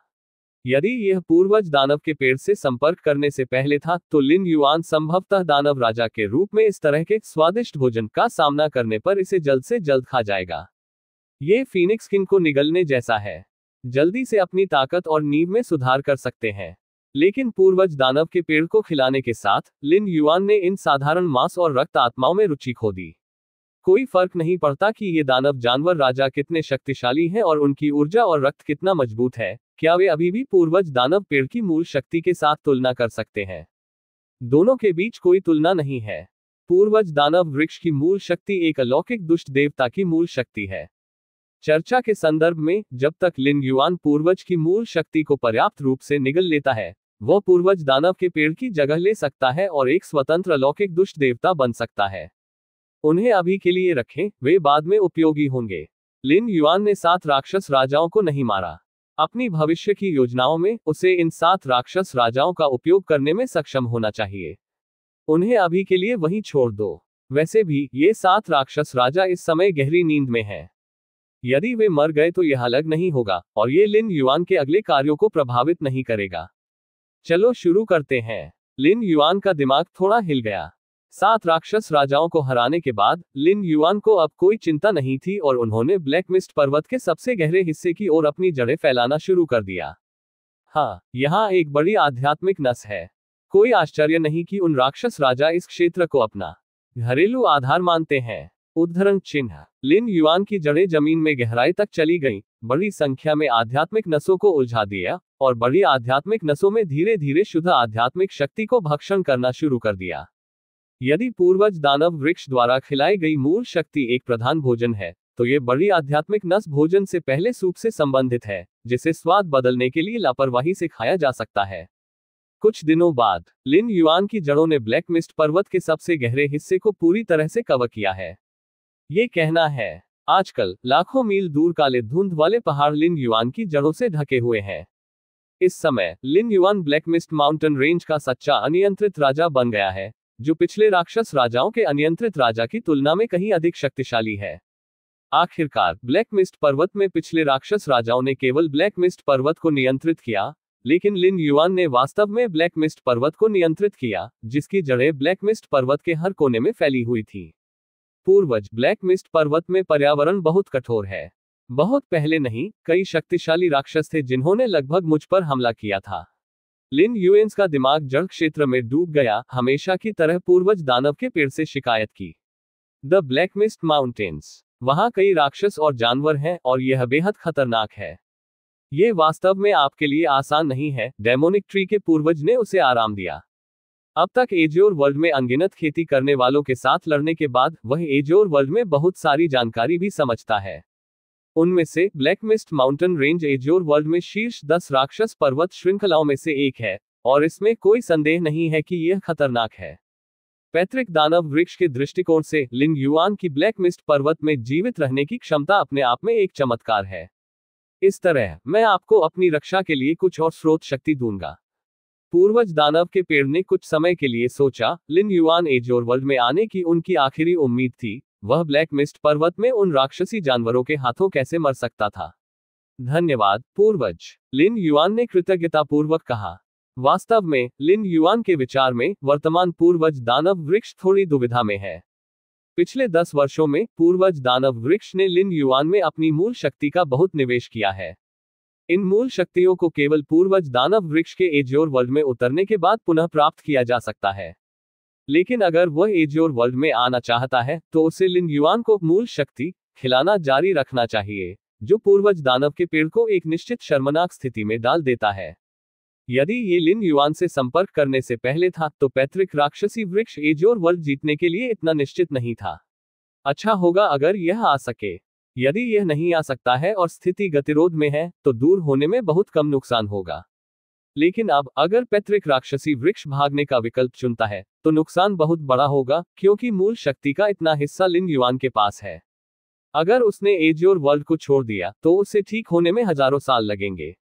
यदि यह पूर्वज दानव के पेड़ से संपर्क करने से पहले था, तो लिन युआन संभवतः दानव राजा के रूप में इस तरह के स्वादिष्ट भोजन का सामना करने पर इसे जल्द से जल्द खा जाएगा। ये फीनिक्स किंग को निगलने जैसा है। जल्दी से अपनी ताकत और नींव में सुधार कर सकते हैं। लेकिन पूर्वज दानव के पेड़ को खिलाने के साथ लिन युआन ने इन साधारण मांस और रक्त आत्माओं में रुचि खो दी। कोई फर्क नहीं पड़ता कि ये दानव जानवर राजा कितने शक्तिशाली हैं और उनकी ऊर्जा और रक्त कितना मजबूत है, क्या वे अभी भी पूर्वज दानव पेड़ की मूल शक्ति के साथ तुलना कर सकते हैं? दोनों के बीच कोई तुलना नहीं है। पूर्वज दानव वृक्ष की मूल शक्ति एक अलौकिक दुष्ट देवता की मूल शक्ति है। चर्चा के संदर्भ में, जब तक लिन युआन पूर्वज की मूल शक्ति को पर्याप्त रूप से निगल लेता है, वह पूर्वज दानव के पेड़ की जगह ले सकता है और एक स्वतंत्र अलौकिक दुष्ट देवता बन सकता है। उन्हें अभी के लिए रखें, वे बाद में उपयोगी होंगे। लिन युआन ने 7 राक्षस राजाओं को नहीं मारा। अपनी भविष्य की योजनाओं में उसे इन 7 राक्षस राजाओं का उपयोग करने में सक्षम होना चाहिए। उन्हें अभी के लिए वहीं छोड़ दो। वैसे भी ये 7 राक्षस राजा इस समय गहरी नींद में हैं। यदि वे मर गए तो यह अलग नहीं होगा और ये लिन युआन के अगले कार्यों को प्रभावित नहीं करेगा। चलो शुरू करते हैं। लिन युआन का दिमाग थोड़ा हिल गया। 7 राक्षस राजाओं को हराने के बाद लिन युआन को अब कोई चिंता नहीं थी और उन्होंने ब्लैक मिस्ट पर्वत के सबसे गहरे हिस्से की ओर अपनी जड़ें फैलाना शुरू कर दिया। हाँ, यहाँ एक बड़ी आध्यात्मिक नस है। कोई आश्चर्य नहीं कि उन राक्षस राजा इस क्षेत्र को अपना घरेलू आधार मानते हैं। उद्धरण चिन्ह। लिन युआन की जड़ें जमीन में गहराई तक चली गईं, बड़ी संख्या में आध्यात्मिक नसों को उलझा दिया और बड़ी आध्यात्मिक नसों में धीरे धीरे शुद्ध आध्यात्मिक शक्ति को भक्षण करना शुरू कर दिया। यदि पूर्वज दानव वृक्ष द्वारा खिलाई गई मूल शक्ति एक प्रधान भोजन है, तो ये बड़ी आध्यात्मिक नस भोजन से पहले सूप से संबंधित है, जिसे स्वाद बदलने के लिए लापरवाही से खाया जा सकता है। कुछ दिनों बाद लिन युआन की जड़ों ने ब्लैक मिस्ट पर्वत के सबसे गहरे हिस्से को पूरी तरह से कवर किया है। ये कहना है, आजकल लाखों मील दूर काले धुंध वाले पहाड़ लिन युआन की जड़ों से ढके हुए हैं। इस समय Lin Yuan black mist mountain range का सच्चा अनियंत्रित राजा बन गया है, जो पिछले राक्षस राजाओं के अनियंत्रित राजा की तुलना में कहीं अधिक शक्तिशाली है। आखिरकार ब्लैक मिस्ट पर्वत में पिछले राक्षस राजाओं ने केवल ब्लैक मिस्ट पर्वत को नियंत्रित किया, लेकिन लिन युआन ने वास्तव में ब्लैक मिस्ट पर्वत को नियंत्रित किया, जिसकी जड़ें ब्लैक मिस्ट पर्वत के हर कोने में फैली हुई थी। पूर्वज ब्लैक मिस्ट पर्वत में पर्यावरण बहुत कठोर है। बहुत पहले नहीं, कई शक्तिशाली राक्षस थे जिन्होंने लगभग मुझ पर हमला किया था। लिन युएंस का दिमाग जड़ क्षेत्र में डूब गया। हमेशा की तरह पूर्वज दानव के पेड़ से शिकायत की। The black mist mountains. वहां कई राक्षस और जानवर हैं और यह बेहद खतरनाक है। ये वास्तव में आपके लिए आसान नहीं है। डेमोनिक ट्री के पूर्वज ने उसे आराम दिया। अब तक एज्योर वर्ल्ड में अनगिनत खेती करने वालों के साथ लड़ने के बाद वह एज्योर वर्ल्ड में बहुत सारी जानकारी भी समझता है। उनमें से black mist mountain range azure world में शीर्ष 10 राक्षस पर्वत श्रृंखलाओं में से एक है और इसमें कोई संदेह नहीं है कि यह खतरनाक है। पैतृक दानव वृक्ष के दृष्टिकोण से लिन युआन की ब्लैक मिस्ट पर्वत में जीवित रहने की क्षमता अपने आप में एक चमत्कार है। इस तरह मैं आपको अपनी रक्षा के लिए कुछ और स्रोत शक्ति दूंगा। पूर्वज दानव के पेड़ ने कुछ समय के लिए सोचा। लिन युआन एज्योर वर्ल्ड में आने की उनकी आखिरी उम्मीद थी। वह ब्लैक मिस्ट पर्वत में उन राक्षसी जानवरों के हाथों कैसे मर सकता था। धन्यवाद पूर्वज, लिन युआन ने कृतज्ञतापूर्वक कहा। वास्तव में लिन युआन के विचार में वर्तमान पूर्वज दानव वृक्ष थोड़ी दुविधा में है। पिछले 10 वर्षों में पूर्वज दानव वृक्ष ने लिन युआन में अपनी मूल शक्ति का बहुत निवेश किया है। इन मूल शक्तियों को केवल पूर्वज दानव वृक्ष के एज्योर वर्ल्ड में उतरने के बाद पुनः प्राप्त किया जा सकता है। लेकिन अगर वह एज्योर वर्ल्ड में आना चाहता है तो उसे लिन युआन को मूल शक्ति खिलाना जारी रखना चाहिए, जो पूर्वज दानव के पेड़ को एक निश्चित शर्मनाक स्थिति में डाल देता है। यदि ये लिन युआन से संपर्क करने से पहले था तो पैतृक राक्षसी वृक्ष एज्योर वर्ल्ड जीतने के लिए इतना निश्चित नहीं था। अच्छा होगा अगर यह आ सके। यदि यह नहीं आ सकता है और स्थिति गतिरोध में है तो दूर होने में बहुत कम नुकसान होगा। लेकिन अब अगर पैतृक राक्षसी वृक्ष भागने का विकल्प चुनता है तो नुकसान बहुत बड़ा होगा, क्योंकि मूल शक्ति का इतना हिस्सा लिन युआन के पास है। अगर उसने एज्योर वर्ल्ड को छोड़ दिया तो उसे ठीक होने में हजारों साल लगेंगे।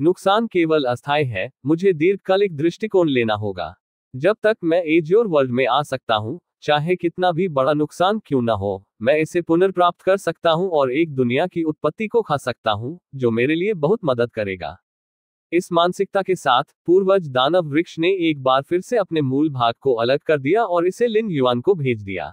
नुकसान केवल अस्थायी है। मुझे दीर्घकालिक दृष्टिकोण लेना होगा। जब तक मैं एज्योर वर्ल्ड में आ सकता हूं, चाहे कितना भी बड़ा नुकसान क्यों न हो, मैं इसे पुनर्प्राप्त कर सकता हूं और एक दुनिया की उत्पत्ति को खा सकता हूं, जो मेरे लिए बहुत मदद करेगा। इस मानसिकता के साथ पूर्वज दानव वृक्ष ने एक बार फिर से अपने मूल भाग को अलग कर दिया और इसे लिन युआन को भेज दिया।